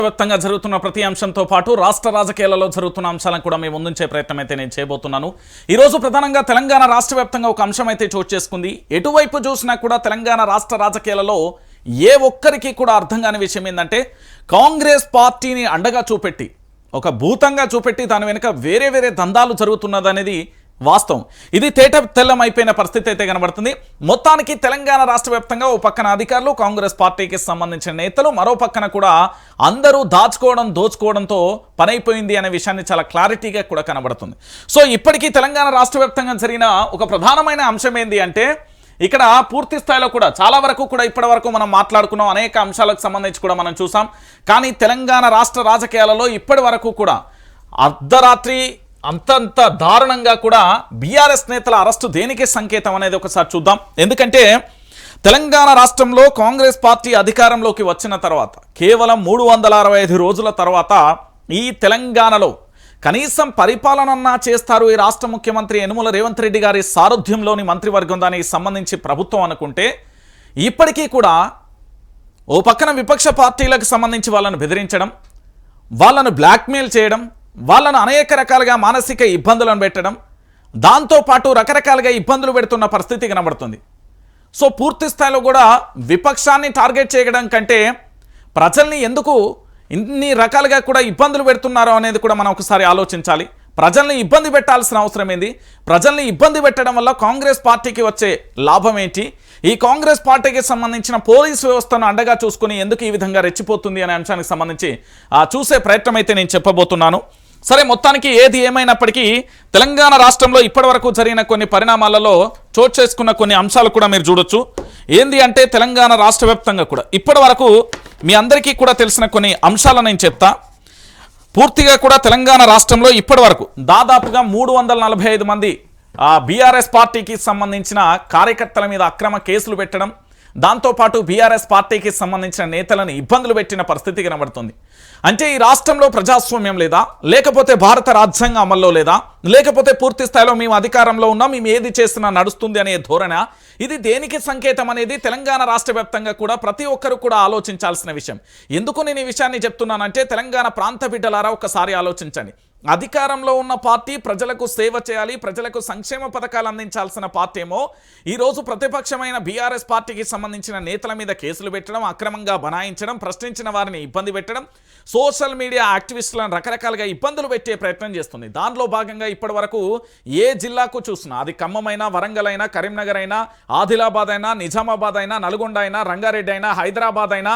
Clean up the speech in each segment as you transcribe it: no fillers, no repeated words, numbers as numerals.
వ్యాప్తంగా జరుగుతున్న ప్రతి అంశంతో పాటు రాష్ట్ర రాజకీయాలలో జరుగుతున్న అంశాలను కూడా మేము ముందుంచే ప్రయత్నం అయితే నేను చేయబోతున్నాను. ఈరోజు ప్రధానంగా తెలంగాణ రాష్ట్ర వ్యాప్తంగా ఒక అంశం అయితే చోటు చేసుకుంది. ఎటువైపు చూసినా కూడా తెలంగాణ రాష్ట్ర రాజకీయాలలో ఏ ఒక్కరికి కూడా అర్థం కాని విషయం ఏంటంటే, కాంగ్రెస్ పార్టీని అండగా చూపెట్టి, ఒక భూతంగా చూపెట్టి దాని వెనుక వేరే వేరే దందాలు జరుగుతున్నదనేది వాస్తవం. ఇది తేట తెల్లం అయిపోయిన పరిస్థితి అయితే కనబడుతుంది. మొత్తానికి తెలంగాణ రాష్ట్ర వ్యాప్తంగా ఓ పక్కన అధికారులు, కాంగ్రెస్ పార్టీకి సంబంధించిన నేతలు, మరో పక్కన కూడా అందరూ దాచుకోవడం దోచుకోవడంతో పనైపోయింది అనే విషయాన్ని చాలా క్లారిటీగా కూడా కనబడుతుంది. సో ఇప్పటికీ తెలంగాణ రాష్ట్ర వ్యాప్తంగా జరిగిన ఒక ప్రధానమైన అంశం ఏంది అంటే, ఇక్కడ పూర్తి స్థాయిలో కూడా చాలా వరకు కూడా ఇప్పటి వరకు మనం మాట్లాడుకున్నాం, అనేక అంశాలకు సంబంధించి కూడా మనం చూసాం. కానీ తెలంగాణ రాష్ట్ర రాజకీయాలలో ఇప్పటి వరకు కూడా అర్ధరాత్రి అంతంత దారుణంగా కూడా బీఆర్ఎస్ నేతల అరెస్టు దేనికి సంకేతం అనేది ఒకసారి చూద్దాం. ఎందుకంటే తెలంగాణ రాష్ట్రంలో కాంగ్రెస్ పార్టీ అధికారంలోకి వచ్చిన తర్వాత కేవలం 365 రోజుల తర్వాత ఈ తెలంగాణలో కనీసం పరిపాలనన్నా చేస్తారు ఈ రాష్ట్ర ముఖ్యమంత్రి యనుమల రేవంత్ రెడ్డి గారి సారథ్యంలోని మంత్రివర్గం దానికి సంబంధించి ప్రభుత్వం అనుకుంటే, ఇప్పటికీ కూడా ఓ పక్కన విపక్ష పార్టీలకు సంబంధించి వాళ్ళను బెదిరించడం, వాళ్ళను బ్లాక్మెయిల్ చేయడం, వాళ్ళను అనేక రకాలుగా మానసిక ఇబ్బందులను పెట్టడం, దాంతోపాటు రకరకాలుగా ఇబ్బందులు పెడుతున్న పరిస్థితి కనబడుతుంది. సో పూర్తి స్థాయిలో కూడా విపక్షాన్ని టార్గెట్ చేయడం కంటే ప్రజల్ని ఎందుకు ఇన్ని రకాలుగా కూడా ఇబ్బందులు పెడుతున్నారో అనేది కూడా మనం ఒకసారి ఆలోచించాలి. ప్రజల్ని ఇబ్బంది పెట్టాల్సిన అవసరం ఏంది? ప్రజల్ని ఇబ్బంది పెట్టడం వల్ల కాంగ్రెస్ పార్టీకి వచ్చే లాభం ఏంటి? ఈ కాంగ్రెస్ పార్టీకి సంబంధించిన పోలీస్ వ్యవస్థను అండగా చూసుకుని ఎందుకు ఈ విధంగా రెచ్చిపోతుంది అనే అంశానికి సంబంధించి చూసే ప్రయత్నం అయితే నేను చెప్పబోతున్నాను. సరే, మొత్తానికి ఏది ఏమైనప్పటికీ తెలంగాణ రాష్ట్రంలో ఇప్పటివరకు జరిగిన కొన్ని పరిణామాలలో చోటు చేసుకున్న కొన్ని అంశాలు కూడా మీరు చూడొచ్చు. ఏంది అంటే, తెలంగాణ రాష్ట్ర వ్యాప్తంగా కూడా ఇప్పటి వరకు మీ అందరికీ కూడా తెలిసిన కొన్ని అంశాలను నేను చెప్తా. పూర్తిగా కూడా తెలంగాణ రాష్ట్రంలో ఇప్పటి వరకు దాదాపుగా 345 మంది బీఆర్ఎస్ పార్టీకి సంబంధించిన కార్యకర్తల మీద అక్రమ కేసులు పెట్టడం, దాంతోపాటు బీఆర్ఎస్ పార్టీకి సంబంధించిన నేతలను ఇబ్బందులు పెట్టిన పరిస్థితి కనబడుతుంది. అంటే ఈ రాష్ట్రంలో ప్రజాస్వామ్యం లేదా, లేకపోతే భారత రాజ్యాంగం అమల్లో లేదా, లేకపోతే పూర్తి స్థాయిలో మేము అధికారంలో ఉన్నాం, మేము ఏది చేసినా నడుస్తుంది అనే ధోరణ, ఇది దేనికి సంకేతం అనేది తెలంగాణ రాష్ట్ర వ్యాప్తంగా కూడా ప్రతి ఒక్కరు కూడా ఆలోచించాల్సిన విషయం. ఎందుకు నేను ఈ విషయాన్ని చెప్తున్నానంటే, తెలంగాణ ప్రాంత బిడ్డలారా ఒకసారి ఆలోచించండి. అధికారంలో ఉన్న పార్టీ ప్రజలకు సేవ చేయాలి, ప్రజలకు సంక్షేమ పథకాలు అందించాల్సిన పార్టీ ఏమో ఈరోజు ప్రతిపక్షమైన బీఆర్ఎస్ పార్టీకి సంబంధించిన నేతల మీద కేసులు పెట్టడం, అక్రమంగా బనాయించడం, ప్రశ్నించిన వారిని ఇబ్బంది పెట్టడం, సోషల్ మీడియా యాక్టివిస్టులను రకరకాలుగా ఇబ్బందులు పెట్టే ప్రయత్నం చేస్తుంది. దానిలో భాగంగా ఇప్పటి వరకు ఏ జిల్లాకు చూసినా, అది ఖమ్మం అయినా, వరంగల్ అయినా, కరీంనగర్ అయినా, ఆదిలాబాద్ అయినా, నిజామాబాద్ అయినా, నల్గొండ అయినా, రంగారెడ్డి అయినా, హైదరాబాద్ అయినా,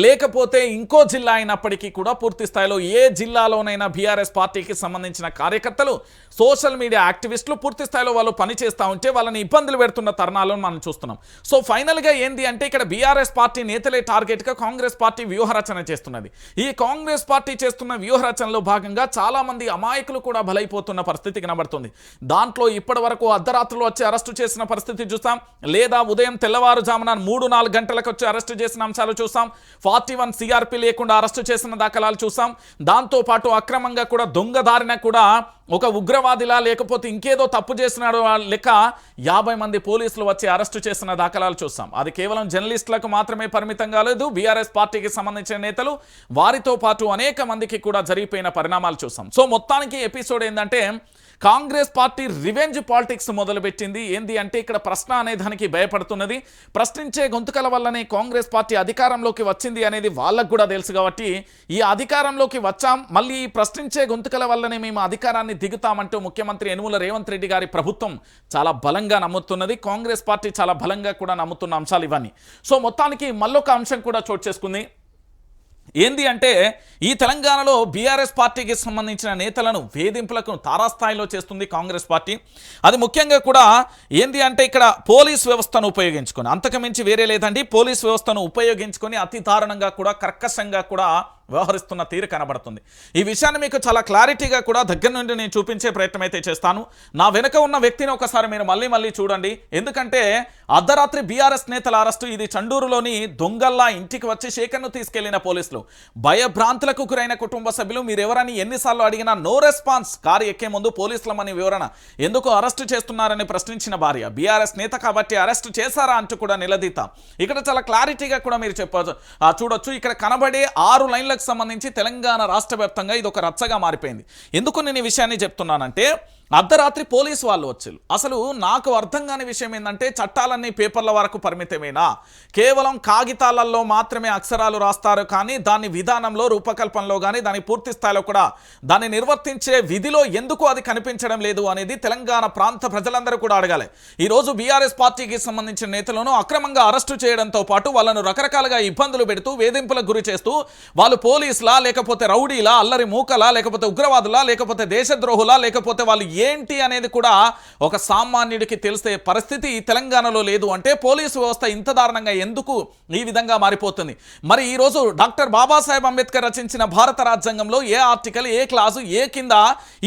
లేకపోతే ఇంకో జిల్లా అయినప్పటికీ కూడా పూర్తి స్థాయిలో ఏ జిల్లాలోనైనా బీఆర్ఎస్ పార్టీకి సంబంధించిన కార్యకర్తలు, సోషల్ మీడియా యాక్టివిస్టులు పూర్తి స్థాయిలో వాళ్ళు పనిచేస్తూ ఉంటే వాళ్ళని ఇబ్బందులు పెడుతున్న తరుణాలను మనం చూస్తున్నాం. సో ఫైనల్గా ఏంది అంటే, ఇక్కడ బీఆర్ఎస్ పార్టీ నేతలే టార్గెట్గా కాంగ్రెస్ పార్టీ వ్యూహరచన చేస్తున్నది. ఈ కాంగ్రెస్ పార్టీ చేస్తున్న వ్యూహరచనలో భాగంగా చాలామంది అమాయకులు కూడా బలైపోతున్న పరిస్థితి కనబడుతుంది. దాంట్లో ఇప్పటి వరకు అర్ధరాత్రులు వచ్చి అరెస్టు చేసిన పరిస్థితి చూసాం, లేదా ఉదయం తెల్లవారుజామున 3-4 గంటలకు వచ్చి అరెస్టు చేసిన అంశాలు చూసాం. 41 సిఆర్పి లేకుండా అరెస్టు చేసిన దాఖలాలు చూసాం. దాంతోపాటు అక్రమంగా కూడా దొంగదారిన కూడా ఒక ఉగ్రవాదిలా, లేకపోతే ఇంకేదో తప్పు చేసినాడు లెక్క 50 మంది పోలీసులు వచ్చి అరెస్టు చేసిన దాఖలాలు చూసాం. అది కేవలం జర్నలిస్టులకు మాత్రమే పరిమితం కాలేదు, బీఆర్ఎస్ పార్టీకి సంబంధించిన నేతలు, వారితో పాటు అనేక మందికి కూడా జరిగిపోయిన పరిణామాలు చూసాం. సో మొత్తానికి ఎపిసోడ్ ఏంటంటే, కాంగ్రెస్ పార్టీ రివెంజ్ పాలిటిక్స్ మొదలుపెట్టింది. ఏంది అంటే, ఇక్కడ ప్రశ్న అనే దానికి భయపడుతున్నది. ప్రశ్నించే గొంతుకల వల్లనే కాంగ్రెస్ పార్టీ అధికారంలోకి వచ్చింది అనేది వాళ్ళకు కూడా తెలుసు. కాబట్టి ఈ అధికారంలోకి వచ్చాం, మళ్ళీ ఈ ప్రశ్నించే గొంతుకల వల్లనే మేము అధికారాన్ని దిగుతామంటూ ముఖ్యమంత్రి యనుమల రేవంత్ రెడ్డి గారి ప్రభుత్వం చాలా బలంగా నమ్ముతున్నది. కాంగ్రెస్ పార్టీ చాలా బలంగా కూడా నమ్ముతున్న అంశాలు ఇవన్నీ. సో మొత్తానికి మళ్ళొక అంశం కూడా చోటు చేసుకుంది. ఏంది అంటే, ఈ తెలంగాణలో బీఆర్ఎస్ పార్టీకి సంబంధించిన నేతలను వేధింపులకు తారాస్థాయిలో చేస్తుంది కాంగ్రెస్ పార్టీ. అది ముఖ్యంగా కూడా ఏంది అంటే, ఇక్కడ పోలీస్ వ్యవస్థను ఉపయోగించుకొని, అంతకుమించి వేరే లేదండి, పోలీస్ వ్యవస్థను ఉపయోగించుకొని అతి దారుణంగా కూడా, కర్కశంగా కూడా వ్యవహరిస్తున్న తీరు కనబడుతుంది. ఈ విషయాన్ని మీకు చాలా క్లారిటీగా కూడా దగ్గర నుండి నేను చూపించే ప్రయత్నం అయితే చేస్తాను. నా వెనుక ఉన్న వ్యక్తిని ఒకసారి మీరు మళ్ళీ చూడండి. ఎందుకంటే అర్ధరాత్రి బీఆర్ఎస్ నేతల అరెస్టు, ఇది చండూరులోని దొంగల్లా ఇంటికి వచ్చి శేఖర్ను తీసుకెళ్లిన పోలీసులు, భయభ్రాంతులకు గురైన కుటుంబ సభ్యులు, మీరెవరని ఎన్నిసార్లు అడిగినా నో రెస్పాన్స్. కారు ఎక్కే ముందు పోలీసులమని వివరణ, ఎందుకు అరెస్టు చేస్తున్నారని ప్రశ్నించిన భార్య, బీఆర్ఎస్ నేత కాబట్టి అరెస్టు చేశారా అంటూ కూడా నిలదీత. ఇక్కడ చాలా క్లారిటీగా కూడా మీరు చూడొచ్చు. ఇక్కడ కనబడే 6 లైన్లకు నేతలకు సంబంధించి తెలంగాణ రాష్ట్ర వ్యాప్తంగా ఇది ఒక రచ్చగా మారిపోయింది. ఎందుకు నేను ఈ విషయాన్ని చెప్తున్నానంటే, అర్ధరాత్రి పోలీసు వాళ్ళు వచ్చారు. అసలు నాకు అర్థం కాని విషయం ఏంటంటే, చట్టాలన్నీ పేపర్ల వరకు పరిమితమేనా, కేవలం కాగితాలలో మాత్రమే అక్షరాలు రాస్తారు కానీ దాని విధానంలో రూపకల్పనలో కానీ దాని పూర్తి స్థాయిలో కూడా దాన్ని నిర్వర్తించే విధిలో ఎందుకు అది కనిపించడం లేదు అనేది తెలంగాణ ప్రాంత ప్రజలందరూ కూడా అడగాలి. ఈరోజు బీఆర్ఎస్ పార్టీకి సంబంధించిన నేతలను అక్రమంగా అరెస్టు చేయడంతో పాటు వాళ్ళను రకరకాలుగా ఇబ్బందులు పెడుతూ వేధింపులకు గురి చేస్తూ వాళ్ళు పోలీసులా లేకపోతే రౌడీలా అల్లరి మూకలా లేకపోతే ఉగ్రవాదులా లేకపోతే దేశద్రోహులా లేకపోతే వాళ్ళు ఏంటి అనేది కూడా ఒక సామాన్యుడికి తెలిసే పరిస్థితి తెలంగాణలో లేదు. అంటే పోలీసు వ్యవస్థ ఇంత దారుణంగా ఎందుకు ఈ విధంగా మారిపోతుంది? మరి ఈరోజు డాక్టర్ బాబాసాహెబ్ అంబేద్కర్ రచించిన భారత రాజ్యాంగంలో ఏ ఆర్టికల్ ఏ క్లాసు ఏ కింద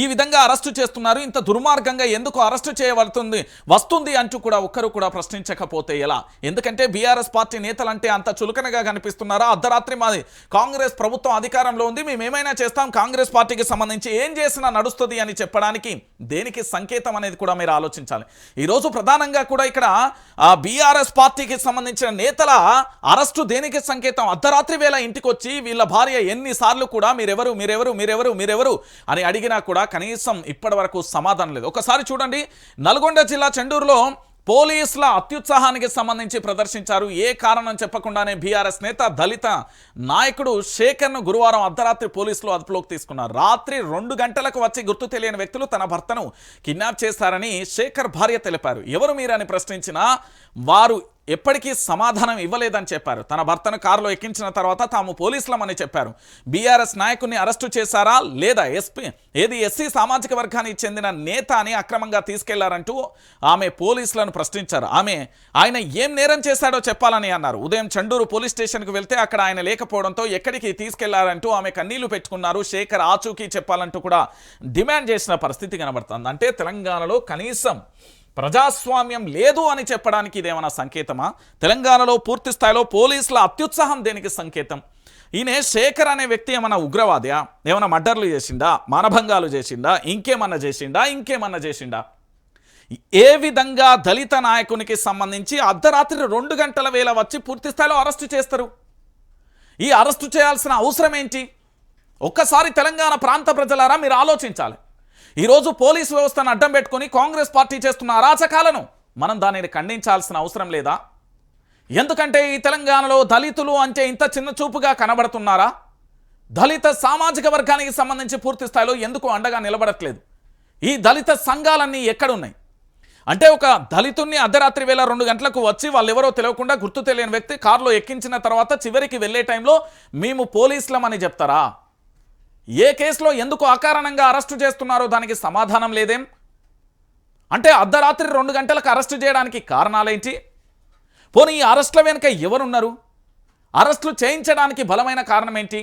ఈ విధంగా అరెస్టు చేస్తున్నారు, ఇంత దుర్మార్గంగా ఎందుకు అరెస్టు చేయబడుతుంది వస్తుంది అంటూ కూడా ఒక్కరు కూడా ప్రశ్నించకపోతే ఎలా? ఎందుకంటే బీఆర్ఎస్ పార్టీ నేతలంటే అంత చులకనగా కనిపిస్తున్నారా? అర్ధరాత్రి మాది కాంగ్రెస్ ప్రభుత్వం అధికారంలో ఉంది, మేము ఏమైనా చేస్తాం, కాంగ్రెస్ పార్టీకి సంబంధించి ఏం చేసినా నడుస్తుంది అని చెప్పడానికి దేనికి సంకేతం అనేది కూడా మీరు ఆలోచించాలి. ఈరోజు ప్రధానంగా కూడా ఇక్కడ బీఆర్ఎస్ పార్టీకి సంబంధించిన నేతల అరెస్టు దేనికి సంకేతం? అర్ధరాత్రి వేళ ఇంటికి వచ్చి వీళ్ళ భార్య ఎన్నిసార్లు కూడా మీరెవరు మీరెవరు మీరెవరు మీరెవరు అని అడిగినా కూడా కనీసం ఇప్పటి వరకు సమాధానం లేదు. ఒకసారి చూడండి, నల్గొండ జిల్లా చెండూరులో పోలీసుల అత్యుత్సాహానికి సంబంధించి ప్రదర్శించారు. ఏ కారణం చెప్పకుండానే బీఆర్ఎస్ నేత దళిత నాయకుడు శేఖర్ను గురువారం అర్ధరాత్రి పోలీసులు అదుపులోకి తీసుకున్నారు. రాత్రి 2 గంటలకు వచ్చి గుర్తు తెలియని వ్యక్తులు తన భర్తను కిడ్నాప్ చేశారని శేఖర్ భార్య తెలిపారు. ఎవరు మీరని ప్రశ్నించినా వారు ఎప్పటికీ సమాధానం ఇవ్వలేదని చెప్పారు. తన భర్తను కారులో ఎక్కించిన తర్వాత తాము పోలీసులమని చెప్పారు. బీఆర్ఎస్ నాయకుడిని అరెస్టు చేశారా లేదా, ఎస్సీ సామాజిక వర్గానికి చెందిన నేత అని అక్రమంగా తీసుకెళ్లారంటూ ఆమె పోలీసులను ప్రశ్నించారు. ఆయన ఏం నేరం చేశాడో చెప్పాలని అన్నారు. ఉదయం చండూరు పోలీస్ స్టేషన్కు వెళ్తే అక్కడ ఆయన లేకపోవడంతో ఎక్కడికి తీసుకెళ్లారంటూ ఆమె కన్నీళ్లు పెట్టుకున్నారు. శేఖర్ ఆచూకీ చెప్పాలంటూ కూడా డిమాండ్ చేసిన పరిస్థితి కనబడుతుంది. అంటే తెలంగాణలో కనీసం ప్రజాస్వామ్యం లేదు అని చెప్పడానికి ఇదేమైనా సంకేతమా? తెలంగాణలో పూర్తి స్థాయిలో పోలీసుల అత్యుత్సాహం దేనికి సంకేతం? ఈయన శేఖర్ అనే వ్యక్తి ఏమైనా ఉగ్రవాదియా? ఏమైనా మర్డర్లు చేసిండా, మానభంగాలు చేసిండా, ఇంకేమన్నా చేసిండా? ఏ విధంగా దళిత నాయకునికి సంబంధించి అర్ధరాత్రి 2 గంటల వేళ వచ్చి పూర్తి స్థాయిలో అరెస్టు చేస్తారు? ఈ అరెస్టు చేయాల్సిన అవసరం ఏంటి? ఒక్కసారి తెలంగాణ ప్రాంత ప్రజలారా మీరు ఆలోచించాలి. ఈరోజు పోలీసు వ్యవస్థను అడ్డం పెట్టుకుని కాంగ్రెస్ పార్టీ చేస్తున్న అరాచకాలను మనం దానిని ఖండించాల్సిన అవసరం లేదా? ఎందుకంటే ఈ తెలంగాణలో దళితులు అంటే ఇంత చిన్న చూపుగా కనబడుతున్నారా? దళిత సామాజిక వర్గానికి సంబంధించి పూర్తి స్థాయిలో ఎందుకు అండగా నిలబడట్లేదు? ఈ దళిత సంఘాలన్నీ ఎక్కడున్నాయి? అంటే ఒక దళితుణ్ణి అర్ధరాత్రి వేళ 2 గంటలకు వచ్చి వాళ్ళు ఎవరో తెలియకుండా గుర్తు తెలియని వ్యక్తి కారులో ఎక్కించిన తర్వాత చివరికి వెళ్ళే టైంలో మేము పోలీసులమని చెప్తారా? ఏ కేసులో ఎందుకు అకారణంగా అరెస్టు చేస్తున్నారో దానికి సమాధానం లేదేం? అంటే అర్ధరాత్రి 2 గంటలకు అరెస్టు చేయడానికి కారణాలేంటి? పోనీ ఈ అరెస్టుల వెనుక ఎవరున్నారు? అరెస్టులు చేయించడానికి బలమైన కారణం ఏంటి?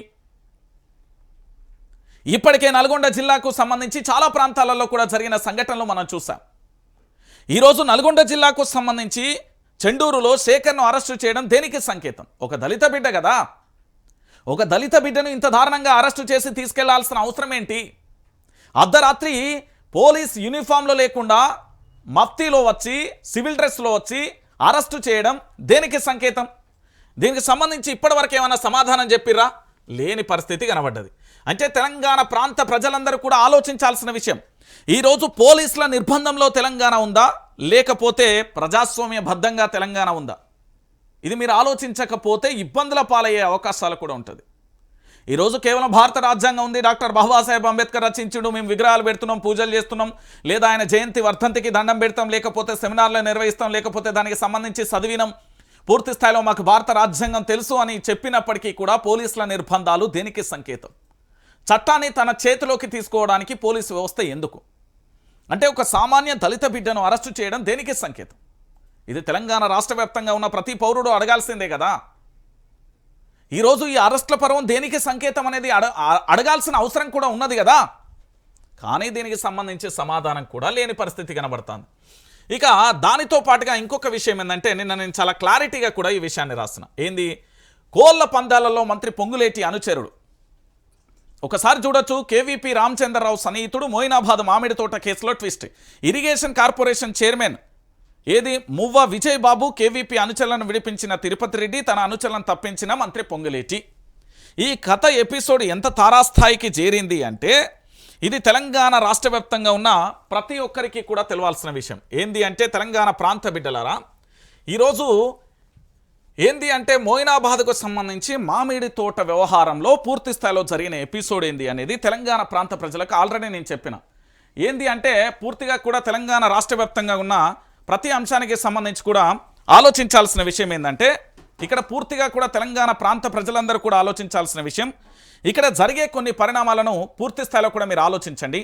ఇప్పటికే నల్గొండ జిల్లాకు సంబంధించి చాలా ప్రాంతాలలో కూడా జరిగిన సంఘటనలు మనం చూసాం. ఈరోజు నల్గొండ జిల్లాకు సంబంధించి చెండూరులో శేఖర్ను అరెస్టు చేయడం దేనికి సంకేతం? ఒక దళిత బిడ్డ కదా, ఒక దళిత బిడ్డను ఇంత దారుణంగా అరెస్టు చేసి తీసుకెళ్లాల్సిన అవసరం ఏంటి? అర్ధరాత్రి పోలీస్ యూనిఫామ్లో లేకుండా మఫ్తీలో వచ్చి సివిల్ డ్రెస్లో వచ్చి అరెస్టు చేయడం దేనికి సంకేతం? దీనికి సంబంధించి ఇప్పటివరకు ఏమైనా సమాధానం చెప్పిర్రా? లేని పరిస్థితి కనబడ్డది. అంటే తెలంగాణ ప్రాంత ప్రజలందరూ కూడా ఆలోచించాల్సిన విషయం, ఈరోజు పోలీసుల నిర్బంధంలో తెలంగాణ ఉందా లేకపోతే ప్రజాస్వామ్యబద్ధంగా తెలంగాణ ఉందా? ఇది మీరు ఆలోచించకపోతే ఇబ్బందుల పాలయ్యే అవకాశాలు కూడా ఉంటుంది. ఈరోజు కేవలం భారత రాజ్యాంగం ఉంది, డాక్టర్ బాబాసాహెబ్ అంబేద్కర్ రచించుడు, మేము విగ్రహాలు పెడుతున్నాం, పూజలు చేస్తున్నాం, లేదా ఆయన జయంతి వర్ధంతికి దండం పెడతాం, లేకపోతే సెమినార్లు నిర్వహిస్తాం, లేకపోతే దానికి సంబంధించి చదివినాం, పూర్తి స్థాయిలో మాకు భారత రాజ్యాంగం తెలుసు అని చెప్పినప్పటికీ కూడా పోలీసుల నిర్బంధాలు దేనికి సంకేతం? చట్టాన్ని తన చేతిలోకి తీసుకోవడానికి పోలీసు వ్యవస్థ ఎందుకు? అంటే ఒక సామాన్య దళిత బిడ్డను అరెస్టు చేయడం దేనికి సంకేతం? ఇది తెలంగాణ రాష్ట్ర వ్యాప్తంగా ఉన్న ప్రతి పౌరుడు అడగాల్సిందే కదా. ఈరోజు ఈ అరెస్టుల పర్వం దేనికి సంకేతం అనేది అడగాల్సిన అవసరం కూడా ఉన్నది కదా. కానీ దీనికి సంబంధించి సమాధానం కూడా లేని పరిస్థితి కనబడుతుంది. ఇక దానితో పాటుగా ఇంకొక విషయం ఏంటంటే, నిన్న నేను చాలా క్లారిటీగా కూడా ఈ విషయాన్ని రాసిన, ఏంది, కోళ్ల పందాలలో మంత్రి పొంగులేటి అనుచరుడు. ఒకసారి చూడొచ్చు, కేవీపీ రామచంద్రరావు సన్నిహితుడు మోయినాబాద్ మామిడి తోట కేసులో ట్విస్ట్. ఇరిగేషన్ కార్పొరేషన్ చైర్మన్ మువ్వ విజయ్ బాబు కేవీపీ అనుచరులను విడిపించిన తిరుపతి రెడ్డి, తన అనుచరులను తప్పించిన మంత్రి పొంగులేటి. ఈ కథ ఎపిసోడ్ ఎంత తారాస్థాయికి చేరింది అంటే ఇది తెలంగాణ రాష్ట్ర వ్యాప్తంగా ఉన్న ప్రతి ఒక్కరికి కూడా తెలవాల్సిన విషయం. ఏంది అంటే తెలంగాణ ప్రాంత బిడ్డలారా, ఈరోజు ఏంది అంటే మోయినాబాద్కు సంబంధించి మామిడి తోట వ్యవహారంలో పూర్తి స్థాయిలో జరిగిన ఎపిసోడ్ ఏంది అనేది తెలంగాణ ప్రాంత ప్రజలకు ఆల్రెడీ నేను చెప్పిన. ఏంది అంటే పూర్తిగా కూడా తెలంగాణ రాష్ట్ర వ్యాప్తంగా ఉన్న ప్రతి అంశానికి సంబంధించి కూడా ఆలోచించాల్సిన విషయం ఏంటంటే ఇక్కడ పూర్తిగా కూడా తెలంగాణ ప్రాంత ప్రజలందరూ కూడా ఆలోచించాల్సిన విషయం, ఇక్కడ జరిగే కొన్ని పరిణామాలను పూర్తి స్థాయిలో కూడా మీరు ఆలోచించండి.